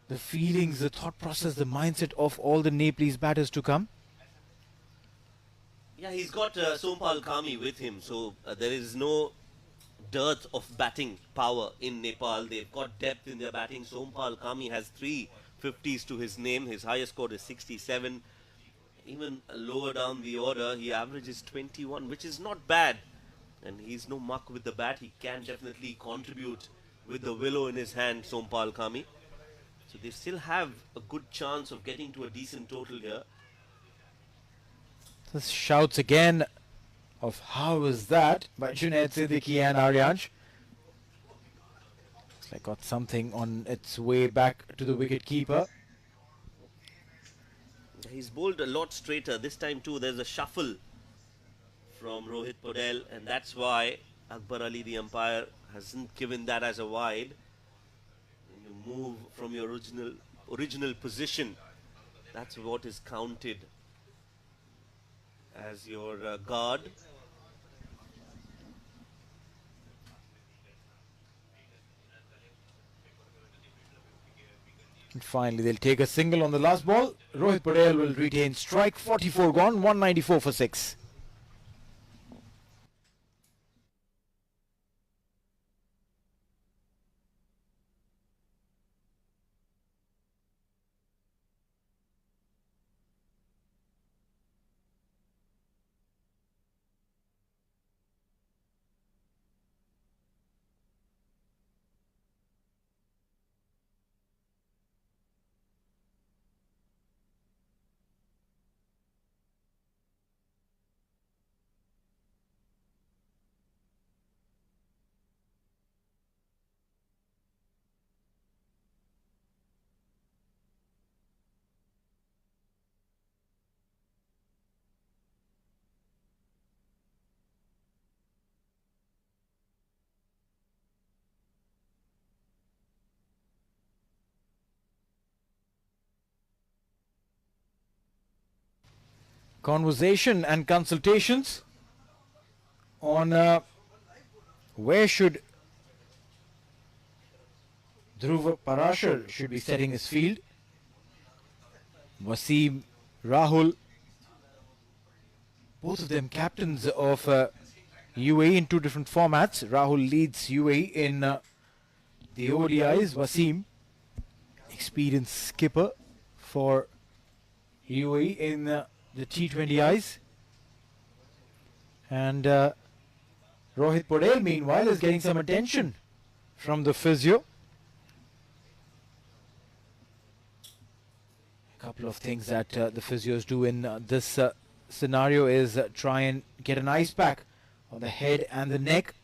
Speaker 2: the feelings, the thought process, the mindset of all the Nepalese batters to come.
Speaker 1: Yeah, he's got Sompal Kami with him, so there is no dearth of batting power in Nepal. They've got depth in their batting. Sompal Kami has 3 50s to his name. His highest score is 67. Even lower down the order, he averages 21, which is not bad. And he's no muck with the bat. He can definitely contribute with the willow in his hand, Sompal Kami. So they still have a good chance of getting to a decent total here.
Speaker 2: This shouts again of how is that by Junaid Siddiqui and Aryansh. Looks like got something on its way back to the wicket keeper.
Speaker 1: He's bowled a lot straighter. This time too there's a shuffle from Rohit Paudel, and that's why Akbar Ali, the umpire, hasn't given that as a wide. When you move from your original position, that's what is counted as your guard.
Speaker 2: And finally they'll take a single on the last ball. Rohit Paudel will retain strike. 44 gone, 194 for 6. Conversation and consultations on where should Dhruv Parashar should be setting his field. Wasim, Rahul, both of them captains of UAE in 2 different formats. Rahul leads UAE in the ODIs, Wasim, experienced skipper for UAE in the T20Is. And Rohit Podel, meanwhile, is getting some attention from the physio. A couple of things that the physios do in this scenario is try and get an ice pack on the head and the neck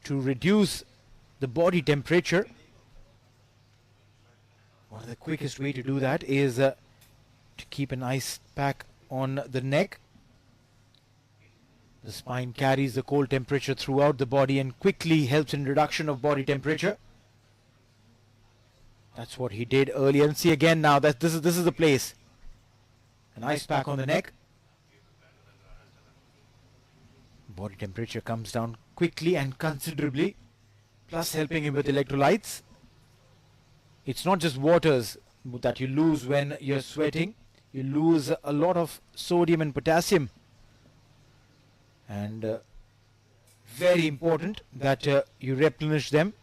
Speaker 2: to reduce the body temperature. One of the quickest way to do that is to keep an ice pack on the neck. The spine carries the cold temperature throughout the body and quickly helps in reduction of body temperature. That's what he did earlier. And see again now that this is the place. An ice pack on the neck. Body temperature comes down quickly and considerably, plus helping him with electrolytes. It's not just waters that you lose when you're sweating. You lose a lot of sodium and potassium. And very important that you replenish them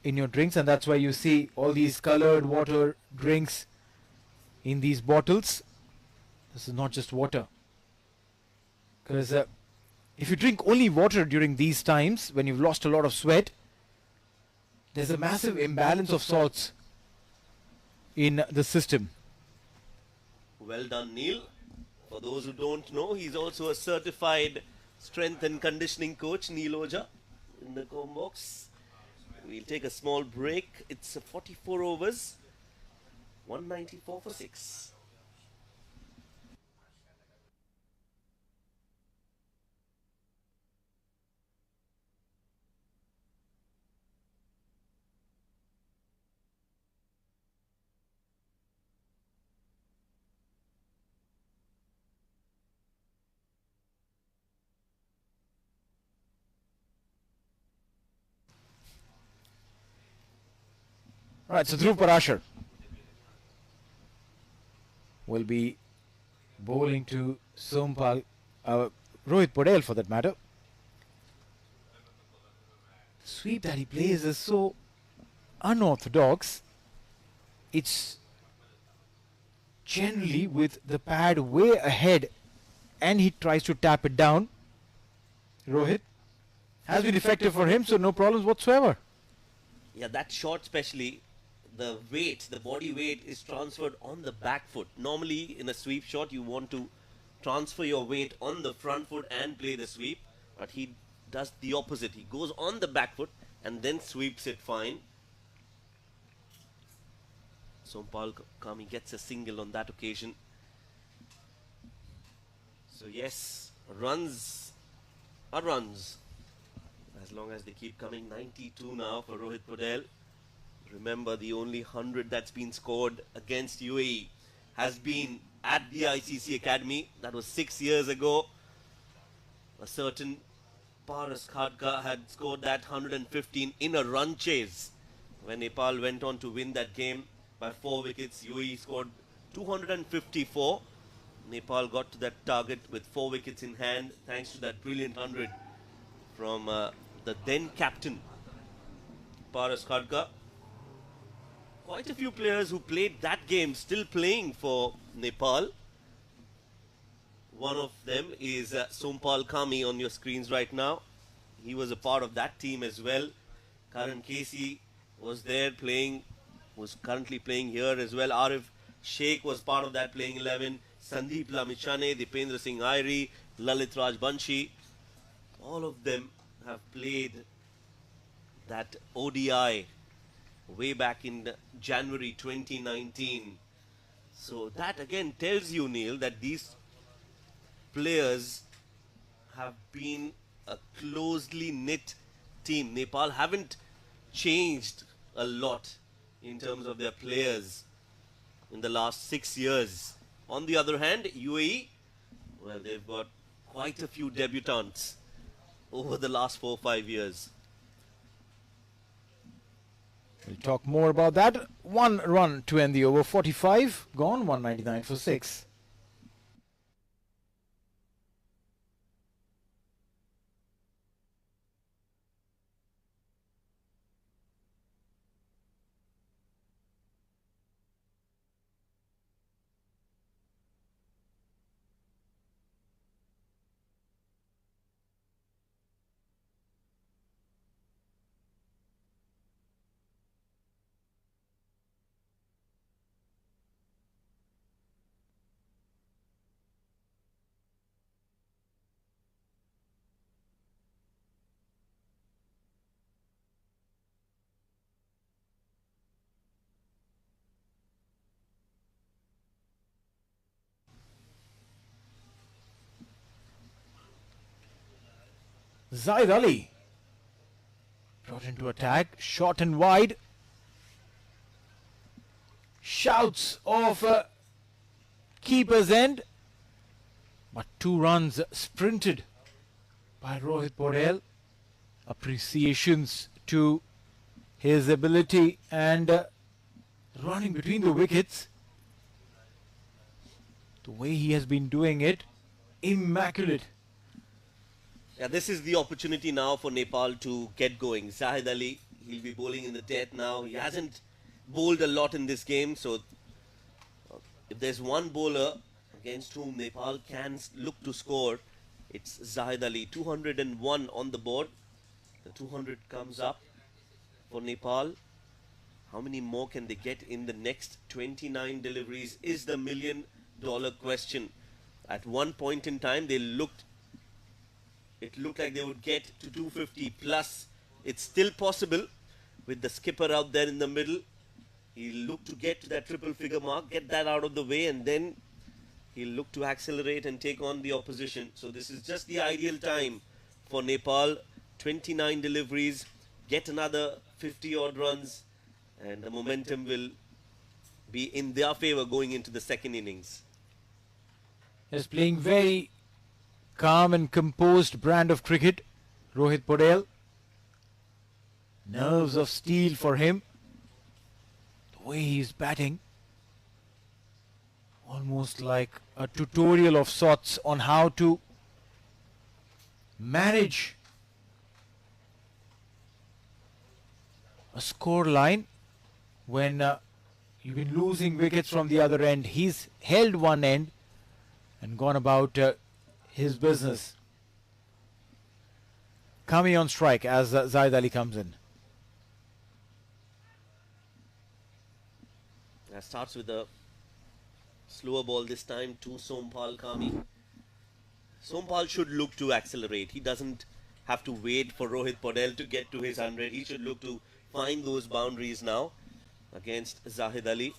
Speaker 2: in your drinks, and that's why you see all these colored water drinks in these bottles. This is not just water, because if you drink only water during these times when you've lost a lot of sweat, there's a massive imbalance of salts in the system.
Speaker 1: Well done, Neil. For those who don't know, he's also a certified strength and conditioning coach, Neil Oja, in the comb box. We'll take a small break. It's 44 overs, 194 for 6.
Speaker 2: Right, so Dhruv Parashar will be bowling to Sompal, Rohit Podel for that matter. The sweep that he plays is so unorthodox. It's generally with the pad way ahead and he tries to tap it down. Rohit has been effective for him, so no problems whatsoever.
Speaker 1: Yeah, that shot especially, the weight, the body weight is transferred on the back foot. Normally in a sweep shot you want to transfer your weight on the front foot and play the sweep, but he does the opposite. He goes on the back foot and then sweeps it fine. Sompal Kami gets a single on that occasion. So yes, runs are runs, as long as they keep coming. 92 now for Rohit Podel. Remember, the only 100 that's been scored against UAE has been at the ICC Academy. That was 6 years ago. A certain Paras Khadka had scored that 115 in a run chase. When Nepal went on to win that game by 4 wickets, UAE scored 254. Nepal got to that target with 4 wickets in hand thanks to that brilliant 100 from the then captain Paras Khadka. Quite a few players who played that game still playing for Nepal. One of them is Sompal Kami on your screens right now. He was a part of that team as well. Karan Casey was there playing, was currently playing here as well. Arif Sheikh was part of that playing 11. Sandeep Lamichane, Dipendra Singh Airi, Lalit Raj Banshi. All of them have played that ODI way back in January 2019. So that again tells you, Neil, that these players have been a closely knit team. Nepal haven't changed a lot in terms of their players in the last 6 years. On the other hand, UAE, well, they've got quite a few debutants over the last 4 or 5 years.
Speaker 2: We'll talk more about that. 1 run to end the over. 45 gone, 199 for 6. Zaid Ali brought into attack, short and wide. Shouts of keeper's end, but 2 runs sprinted by Rohit Paudel. Appreciations to his ability and running between the wickets. The way he has been doing it, immaculate.
Speaker 1: Yeah, this is the opportunity now for Nepal to get going. Zahid Ali, he'll be bowling in the death now. He hasn't bowled a lot in this game, so if there's one bowler against whom Nepal can look to score, it's Zahid Ali. 201 on the board. The 200 comes up for Nepal. How many more can they get in the next 29 deliveries is the $1,000,000 question. At one point in time, it looked like they would get to 250 plus. It's still possible with the skipper out there in the middle. He'll look to get to that triple figure mark, get that out of the way, and then he'll look to accelerate and take on the opposition. So this is just the ideal time for Nepal. 29 deliveries, get another 50 odd runs, and the momentum will be in their favor going into the second innings.
Speaker 2: Is playing very calm and composed brand of cricket, Rohit Paudel. Nerves of steel for him. The way he's batting, almost like a tutorial of sorts on how to manage a score line when you've been losing wickets from the other end. He's held one end and gone about his business. Kami on strike as Zaid Ali comes in.
Speaker 1: That starts with a slower ball this time to Sompal Kami. Sompal should look to accelerate. He doesn't have to wait for Rohit Paudel to get to his 100. He should look to find those boundaries now against Zahid Ali.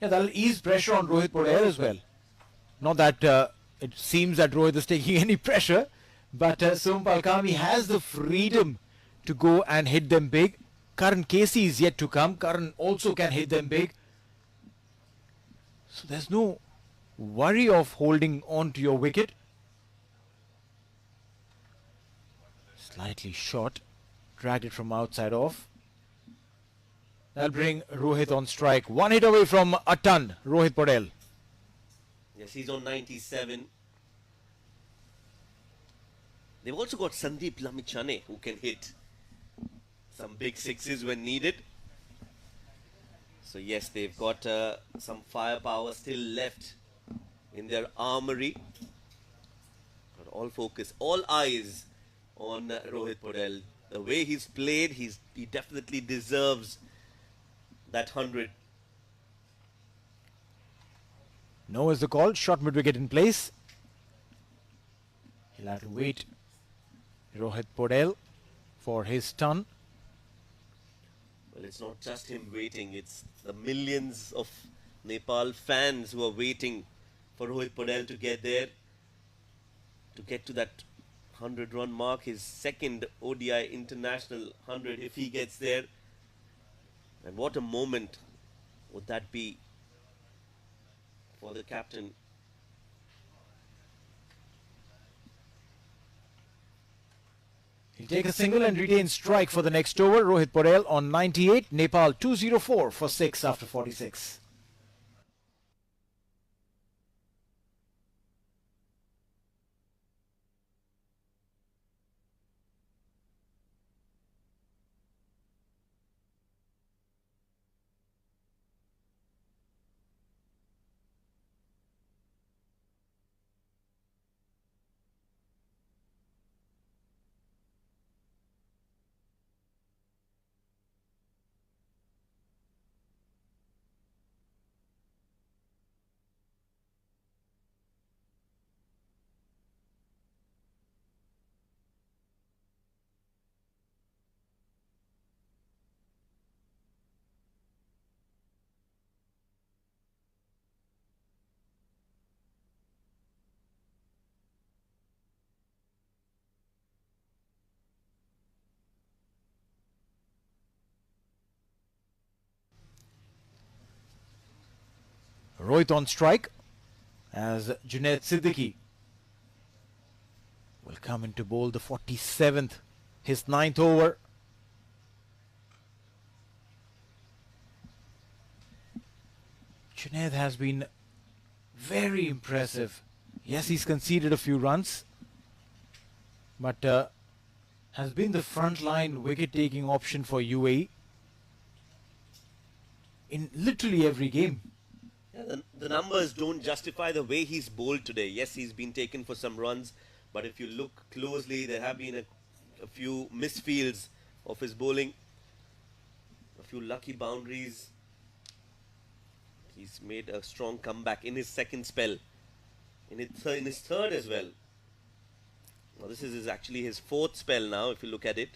Speaker 2: Yeah, that'll ease pressure on Rohit Paudel as well. Not that it seems that Rohit is taking any pressure, but Sompal Kami has the freedom to go and hit them big. Karan Casey is yet to come. Karan also can hit them big. So there's no worry of holding on to your wicket. Slightly short. Dragged it from outside off. That'll bring Rohit on strike. One hit away from a ton, Rohit Paudel.
Speaker 1: Yes, he's on 97. They've also got Sandeep Lamichhane who can hit some big sixes when needed. So yes, they've got some firepower still left in their armory. But all focus, all eyes on Rohit Paudel. The way he's played, he definitely deserves that 100.
Speaker 2: No is the call. Shot mid-wicket in place. He'll have to wait Rohit Paudel for his turn.
Speaker 1: Well, it's not just him waiting. It's the millions of Nepal fans who are waiting for Rohit Paudel to get there. To get to that 100-run mark. His second ODI international 100 if he gets there. And what a moment would that be for the captain.
Speaker 2: He'll take a single and retain strike for the next over. Rohit Paudel on 98. Nepal 204 for 6 after 46. Rohit on strike as Junaid Siddiqui will come in to bowl the 47th, his 9th over. Junaid has been very impressive. Yes, he's conceded a few runs, but has been the frontline wicket-taking option for UAE in literally every game.
Speaker 1: Yeah, the numbers don't justify the way he's bowled today. Yes, he's been taken for some runs, but if you look closely, there have been a few misfields of his bowling, a few lucky boundaries. He's made a strong comeback in his second spell, in his third as well. Well, this is actually his fourth spell now, if you look at it.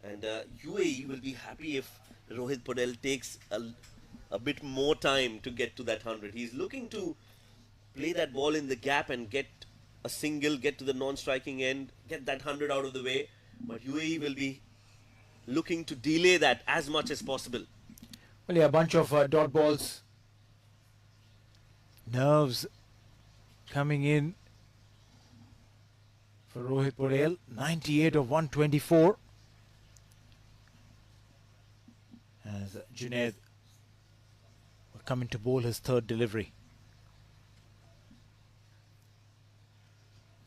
Speaker 1: And UAE will be happy if Rohit Patel takes a bit more time to get to that 100. He's looking to play that ball in the gap and get a single, get to the non-striking end, get that 100 out of the way. But UAE will be looking to delay that as much as possible.
Speaker 2: Well, yeah, a bunch of dot balls. Nerves coming in for Rohit Patel. 98 of 124. As Junaid will come in to bowl his third delivery.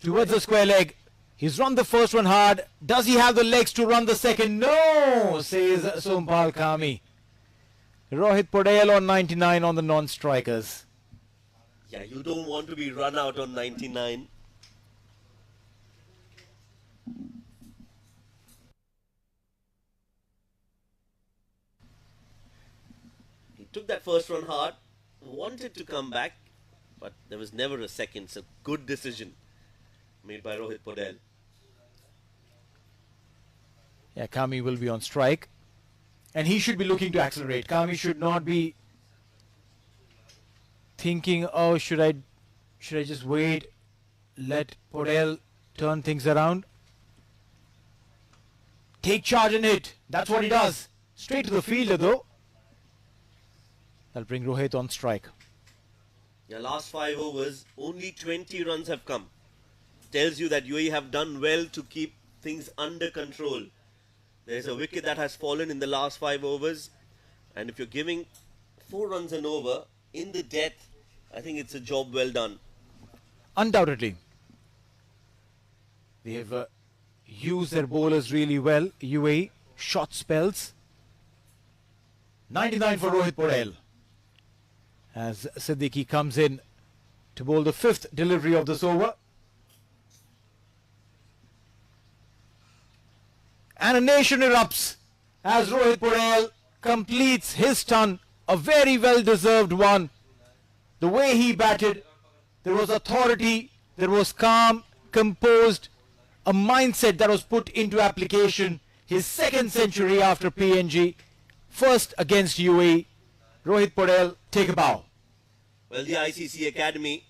Speaker 2: Towards the square leg. He's run the first one hard. Does he have the legs to run the second? No, says Sompal Kami. Rohit Patel on 99 on the non-strikers.
Speaker 1: Yeah, you don't want to be run out on 99. He took that first one hard, wanted to come back, but there was never a second. So good decision made by Rohit Patel.
Speaker 2: Yeah, Kami will be on strike. And he should be looking to accelerate. Kami should not be thinking, oh, should I just wait, let Patel turn things around. Take charge and hit. That's what he does. Straight to the fielder though. That'll bring Rohit on strike.
Speaker 1: Yeah, last 5 overs, only 20 runs have come. Tells you that UAE have done well to keep things under control. There's a wicket that has fallen in the last 5 overs. And if you're giving 4 runs an over in the death, I think it's a job well done.
Speaker 2: Undoubtedly. They've used their bowlers really well. UAE, short spells. 99 for Rohit Patel. As Siddiqui comes in to bowl the 5th delivery of this over. And a nation erupts as Rohit Patel completes his ton, a very well-deserved one. The way he batted, there was authority, there was calm, composed, a mindset that was put into application. His second century after PNG, first against UAE. Rohit Patel, take a bow.
Speaker 1: Well, the ICC Academy,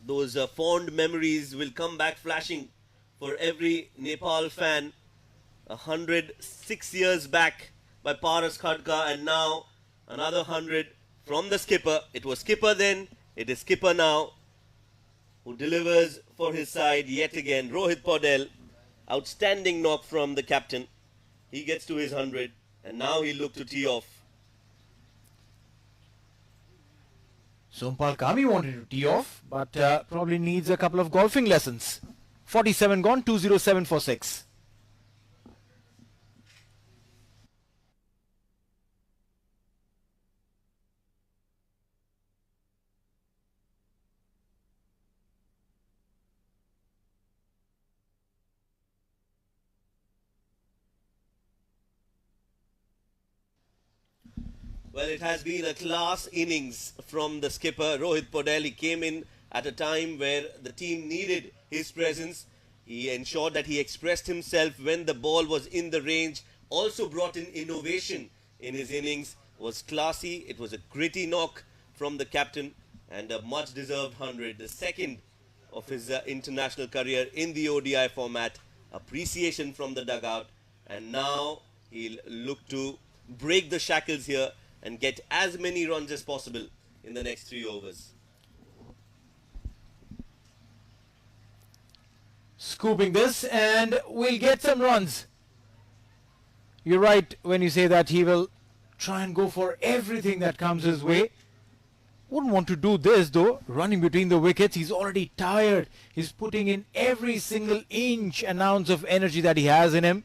Speaker 1: those fond memories will come back flashing for every Nepal fan. 106 years back by Paras Khadka, and now another 100 from the skipper. It was skipper then, it is skipper now, who delivers for his side yet again. Rohit Patel, outstanding knock from the captain. He gets to his 100 and now he look to tee off.
Speaker 2: Sompal Kami wanted to tee off, but probably needs a couple of golfing lessons. 47 gone, 207 for 6.
Speaker 1: Well, it has been a class innings from the skipper, Rohit Patel. He came in at a time where the team needed his presence. He ensured that he expressed himself when the ball was in the range. Also brought in innovation in his innings. Was classy. It was a gritty knock from the captain and a much-deserved 100. The second of his international career in the ODI format. Appreciation from the dugout. And now he'll look to break the shackles here and get as many runs as possible in the next 3 overs.
Speaker 2: Scooping this, and we'll get some runs. You're right when you say that he will try and go for everything that comes his way. Wouldn't want to do this though, running between the wickets. He's already tired. He's putting in every single inch and ounce of energy that he has in him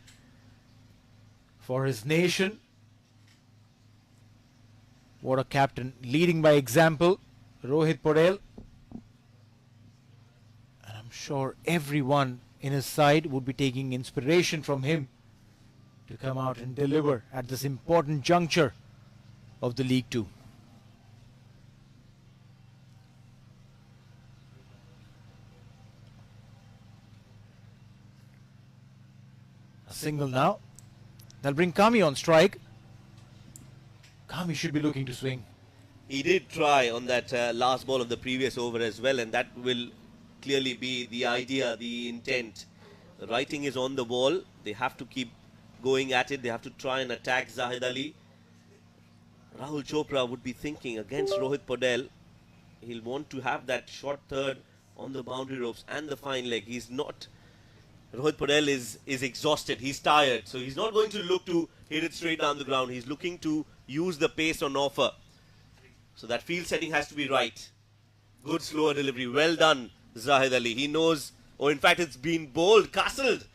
Speaker 2: for his nation. What a captain, leading by example, Rohit Patel. And I'm sure everyone in his side would be taking inspiration from him to come out and deliver at this important juncture of the League 2. A single now. They'll bring Kami on strike. Kami should be looking to swing.
Speaker 1: He did try on that last ball of the previous over as well, and that will clearly be the idea, the intent. The writing is on the wall. They have to keep going at it. They have to try and attack Zahid Ali. Rahul Chopra would be thinking against Rohit Patel, he'll want to have that short third on the boundary ropes and the fine leg. He's not, Rohit Patel is exhausted. He's tired. So he's not going to look to hit it straight down the ground. He's looking to use the pace on offer. So that field setting has to be right. Good slower delivery. Well done, Zahid Ali. He knows, or in fact it's been bowled, castled.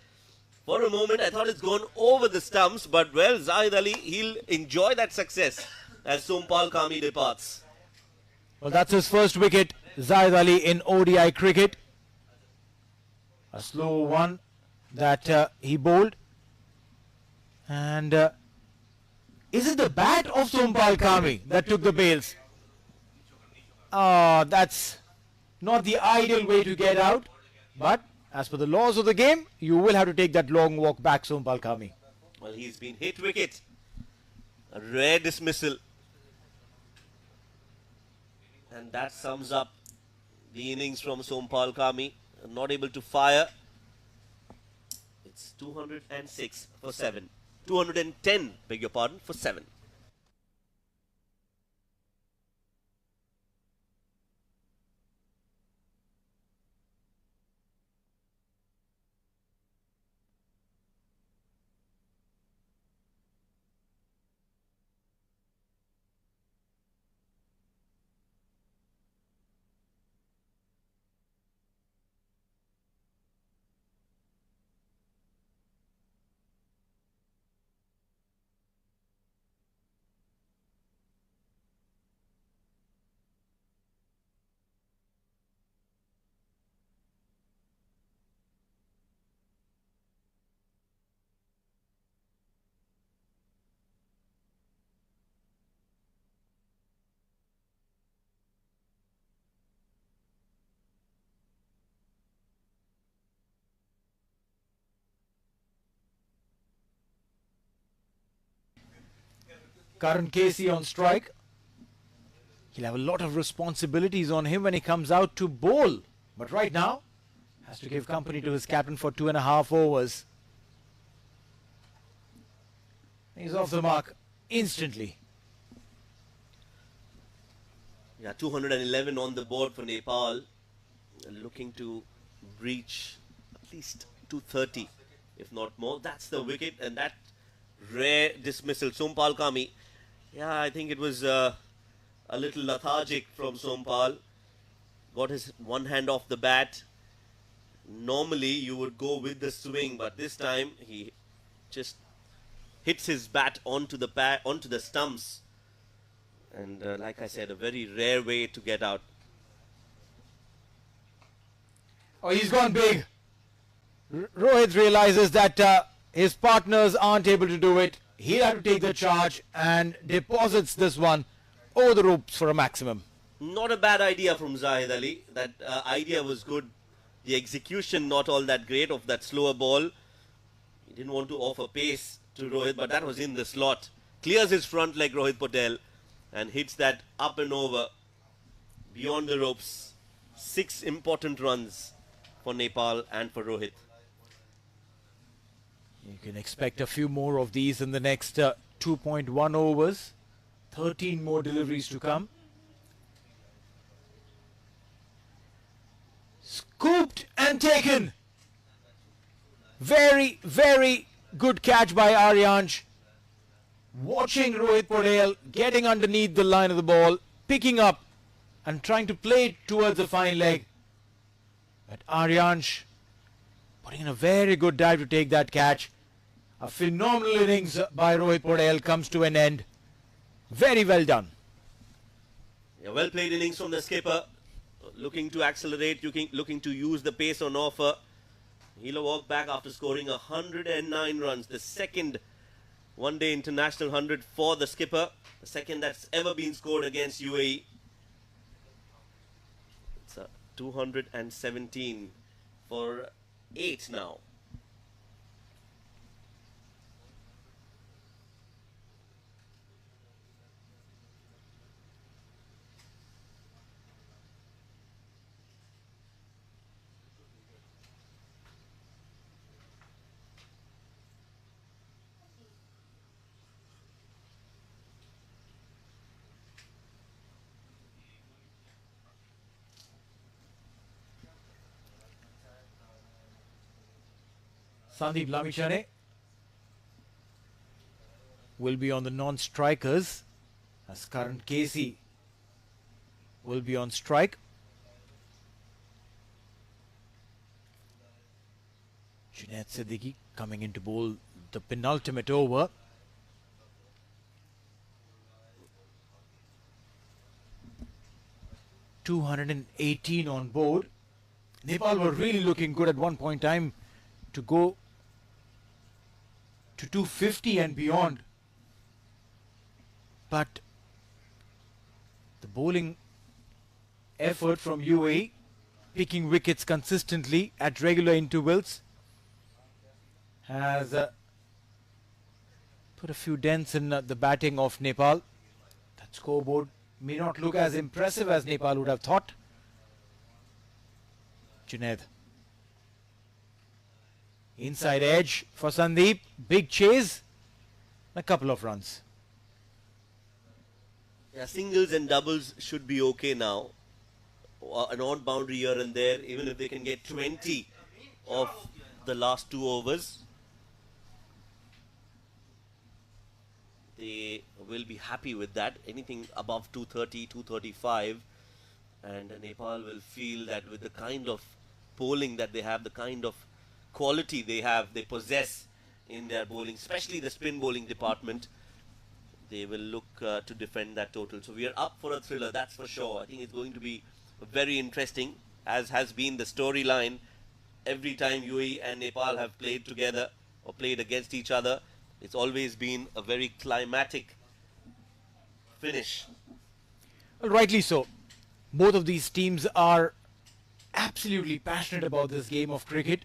Speaker 1: For a moment I thought it's gone over the stumps, but well, Zahid Ali, he'll enjoy that success as Sompal Kami departs.
Speaker 2: Well, that's his first wicket, Zahid Ali, in ODI cricket. A slow one that he bowled. And is it the bat of Sompal Kami that took the bails? That's not the ideal way to get out, but as per the laws of the game, you will have to take that long walk back, Sompal Kami.
Speaker 1: Well, he's been hit wicket. A rare dismissal. And that sums up the innings from Sompal Kami. Not able to fire. It's 206 for 7. 210, beg your pardon, for 7.
Speaker 2: Karan Casey on strike. He'll have a lot of responsibilities on him when he comes out to bowl. But right now, has to give company to his captain for 2.5 overs. He's off the mark instantly.
Speaker 1: Yeah, 211 on the board for Nepal. Looking to breach at least 230, if not more. That's the wicket, and that rare dismissal. Sompal Kami. Yeah, I think it was a little lethargic from Sompal. Got his one hand off the bat. Normally you would go with the swing, but this time he just hits his bat onto the stumps. And like I said, a very rare way to get out.
Speaker 2: Oh, he's gone big. Rohit realizes that his partners aren't able to do it. He'll have to take the charge and deposits this one over the ropes for a maximum.
Speaker 1: Not a bad idea from Zahid Ali. That idea was good. The execution not all that great of that slower ball. He didn't want to offer pace to Rohit, but that was in the slot. Clears his front leg, Rohit Patel, and hits that up and over beyond the ropes. 6 important runs for Nepal and for Rohit.
Speaker 2: You can expect a few more of these in the next 2.1 overs. 13 more deliveries to come. Scooped and taken. Very, very good catch by Aryansh. Watching Rohit Patel getting underneath the line of the ball, picking up and trying to play it towards the fine leg. But Aryansh putting in a very good dive to take that catch. A phenomenal innings by Rohit Patel comes to an end. Very well done.
Speaker 1: A well played innings from the skipper. Looking to accelerate, looking to use the pace on offer. He'll walk back after scoring 109 runs. The second one-day international 100 for the skipper. The second that's ever been scored against UAE. It's 217 for 8 now.
Speaker 2: Sandeep Lamichhane will be on the non-strikers as Karan Casey will be on strike. Junaid Siddiqui coming in to bowl the penultimate over. $218 on board. Nepal were really looking good at one point in time to go to 250 and beyond. But the bowling effort from UAE, picking wickets consistently at regular intervals, has put a few dents in the batting of Nepal. That scoreboard may not look as impressive as Nepal would have thought. Junaid. Inside edge for Sandeep. Big chase. A couple of runs.
Speaker 1: Yeah, singles and doubles should be okay now. An odd boundary here and there, even if they can get 20 of the last 2 overs. They will be happy with that. Anything above 230, 235. And Nepal will feel that with the kind of bowling that they have, the kind of quality they possess in their bowling, especially the spin bowling department, they will look to defend that total. So we are up for a thriller, that's for sure. I think it's going to be very interesting, as has been the storyline every time UAE and Nepal have played together or played against each other. It's always been a very climatic finish.
Speaker 2: Well, rightly so. Both of these teams are absolutely passionate about this game of cricket.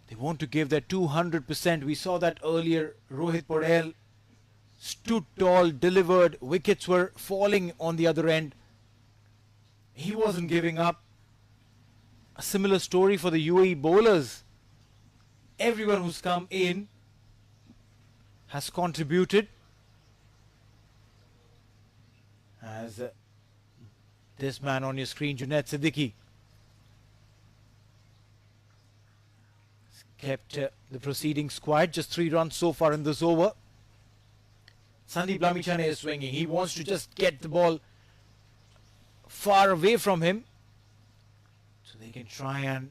Speaker 2: They want to give their 200%. We saw that earlier. Rohit Patel stood tall, delivered. Wickets were falling on the other end. He wasn't giving up. A similar story for the UAE bowlers. Everyone who's come in has contributed. As this man on your screen, Junaid Siddiqui, kept the proceedings quiet. Just 3 runs so far in this over. Sandeep Lamichhane is swinging. He wants to just get the ball far away from him, so they can try and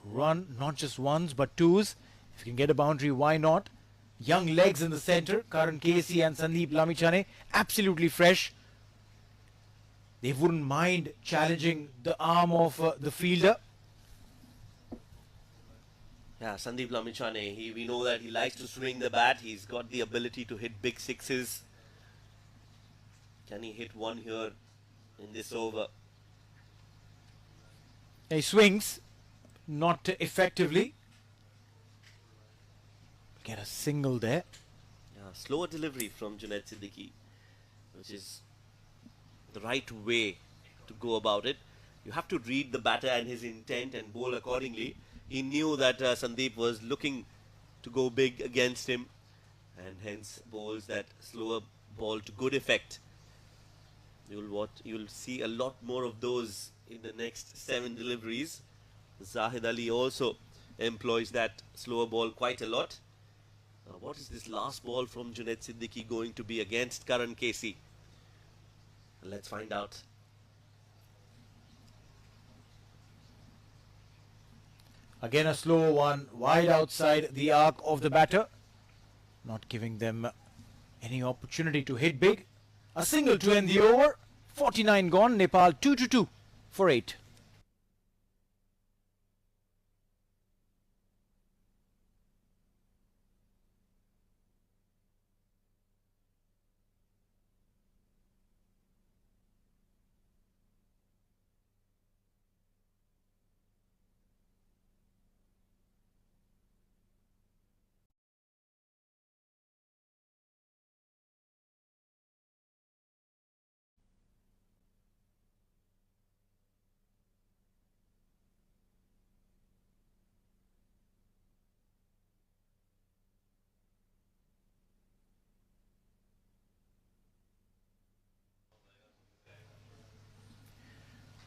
Speaker 2: run not just ones but twos. If you can get a boundary, why not? Young legs in the center. Karan Casey and Sandeep Lamichhane absolutely fresh. They wouldn't mind challenging the arm of the fielder.
Speaker 1: Yeah, Sandeep Lamichhane, we know that he likes to swing the bat. He's got the ability to hit big sixes. Can he hit one here in this over?
Speaker 2: He swings, not effectively. Get a single there.
Speaker 1: Yeah, slower delivery from Junaid Siddiqui, which is the right way to go about it. You have to read the batter and his intent and bowl accordingly. He knew that Sandeep was looking to go big against him, and hence bowls that slower ball to good effect. You'll see a lot more of those in the next 7 deliveries. Zahid Ali also employs that slower ball quite a lot. What is this last ball from Junaid Siddiqui going to be against Karan Casey? Let's find out.
Speaker 2: Again a slow one, wide outside the arc of the batter, not giving them any opportunity to hit big. A single to end the over. 49 gone. Nepal 2-2 for 8.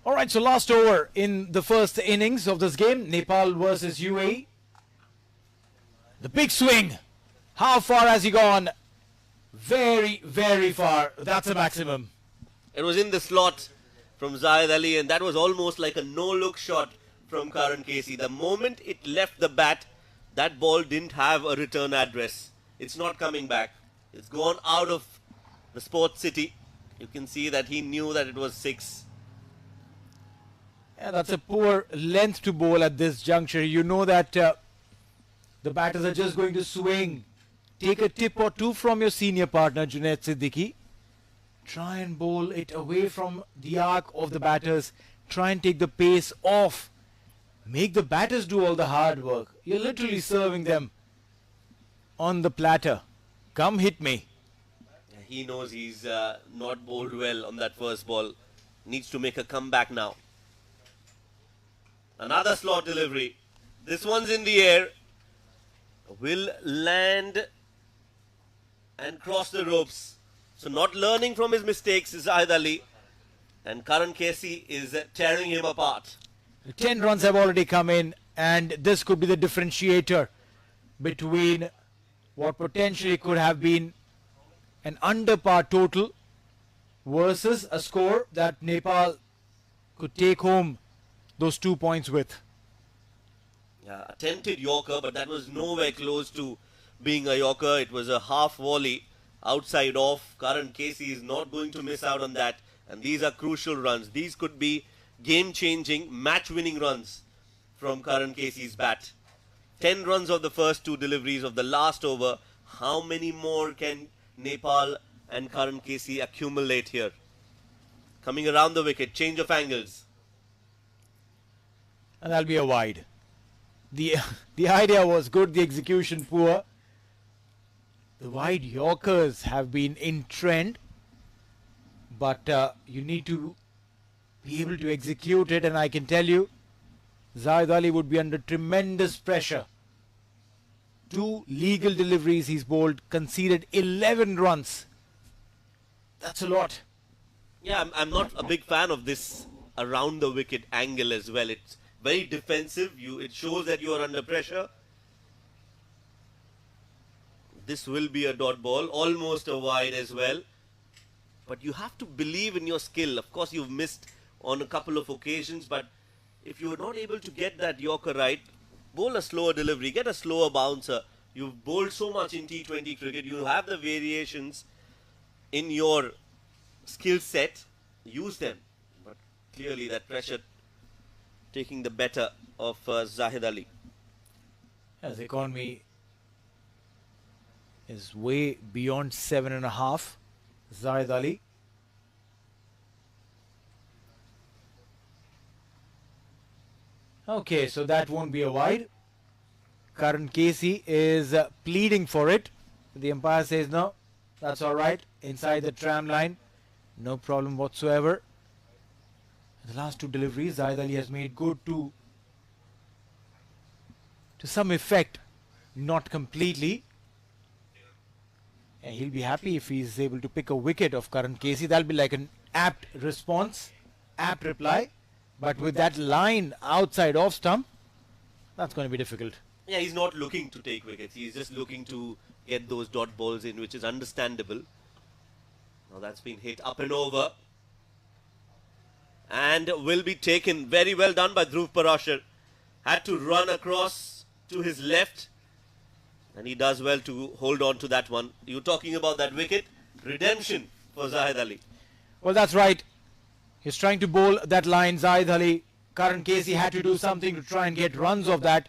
Speaker 2: Alright, so last over in the first innings of this game, Nepal versus UAE. The big swing. How far has he gone? Very, very far. That's a maximum.
Speaker 1: It was in the slot from Zahid Ali, and that was almost like a no-look shot from Karan Casey. The moment it left the bat, that ball didn't have a return address. It's not coming back. It's gone out of the sports city. You can see that he knew that it was 6.
Speaker 2: Yeah, that's a poor length to bowl at this juncture. You know that the batters are just going to swing. Take a tip or two from your senior partner, Junaid Siddiqui. Try and bowl it away from the arc of the batters. Try and take the pace off. Make the batters do all the hard work. You're literally serving them on the platter. Come hit me.
Speaker 1: He knows he's not bowled well on that first ball. Needs to make a comeback now. Another slot delivery. This one's in the air. Will land and cross the ropes. So not learning from his mistakes is Zahid Ali. And Karan Casey is tearing him apart.
Speaker 2: 10 runs have already come in, and this could be the differentiator between what potentially could have been an under par total versus a score that Nepal could take home those 2 points with.
Speaker 1: Yeah, attempted Yorker, but that was nowhere close to being a Yorker. It was a half volley outside off. Karan Casey is not going to miss out on that. And these are crucial runs. These could be game-changing, match-winning runs from Karan Casey's bat. 10 runs of the first 2 deliveries of the last over. How many more can Nepal and Karan Casey accumulate here? Coming around the wicket, change of angles.
Speaker 2: And that'll be a wide. The idea was good, the execution poor. The wide Yorkers have been in trend, but you need to be able to execute it, and I can tell you Zahid Ali would be under tremendous pressure. 2 legal deliveries he's bowled, conceded 11 runs. That's a lot.
Speaker 1: Yeah, I'm not a big fan of this around the wicket angle as well. It's very defensive. It shows that you are under pressure. This will be a dot ball, almost a wide as well. But you have to believe in your skill. Of course, you've missed on a couple of occasions, but if you're not able to get that Yorker right, bowl a slower delivery, get a slower bouncer. You've bowled so much in T20 cricket. You have the variations in your skill set. Use them. But clearly that pressure taking the better of Zahid Ali.
Speaker 2: As the economy is way beyond 7.5. Zahid Ali. Okay, so that won't be a wide. Karan Casey is pleading for it. The umpire says no, that's all right. Inside the tram line, no problem whatsoever. The last 2 deliveries, Zahid Ali has made good to some effect, not completely. And he'll be happy if he's able to pick a wicket of Karan Casey. That'll be like an apt response, apt reply. But with that line outside off stump, that's going to be difficult.
Speaker 1: Yeah, he's not looking to take wickets. He's just looking to get those dot balls in, which is understandable. Now that's been hit up and over. And will be taken. Very well done by Dhruv Parashar. Had to run across to his left. And he does well to hold on to that one. You're talking about that wicket. Redemption for Zahid Ali.
Speaker 2: Well, that's right. He's trying to bowl that line, Zahid Ali. Karan Casey had to do something to try and get runs of that.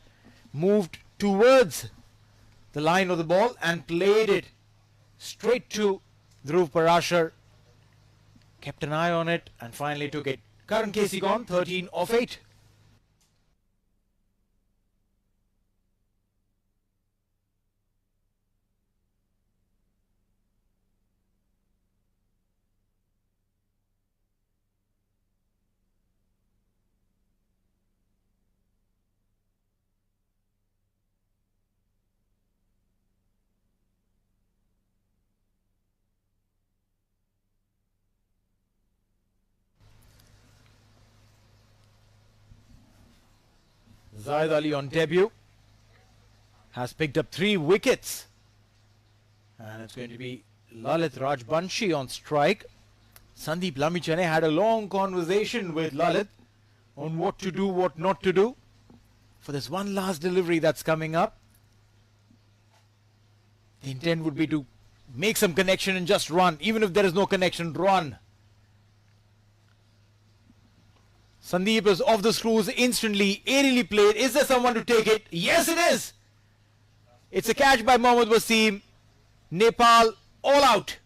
Speaker 2: Moved towards the line of the ball and played it straight to Dhruv Parashar. Kept an eye on it and finally took it. Karan Casey gone, 13 off 8. Zahid Ali on debut has picked up 3 wickets, and it's going to be Lalit Rajbanshi on strike. Sandeep Lamichhane had a long conversation with Lalit on what to do, what not to do for this one last delivery that's coming up. The intent would be to make some connection and just run. Even if there is no connection, run. Sandeep is off the screws instantly, aerially played. Is there someone to take it? Yes, it is. It's a catch by Mohammad Wasim. Nepal all out.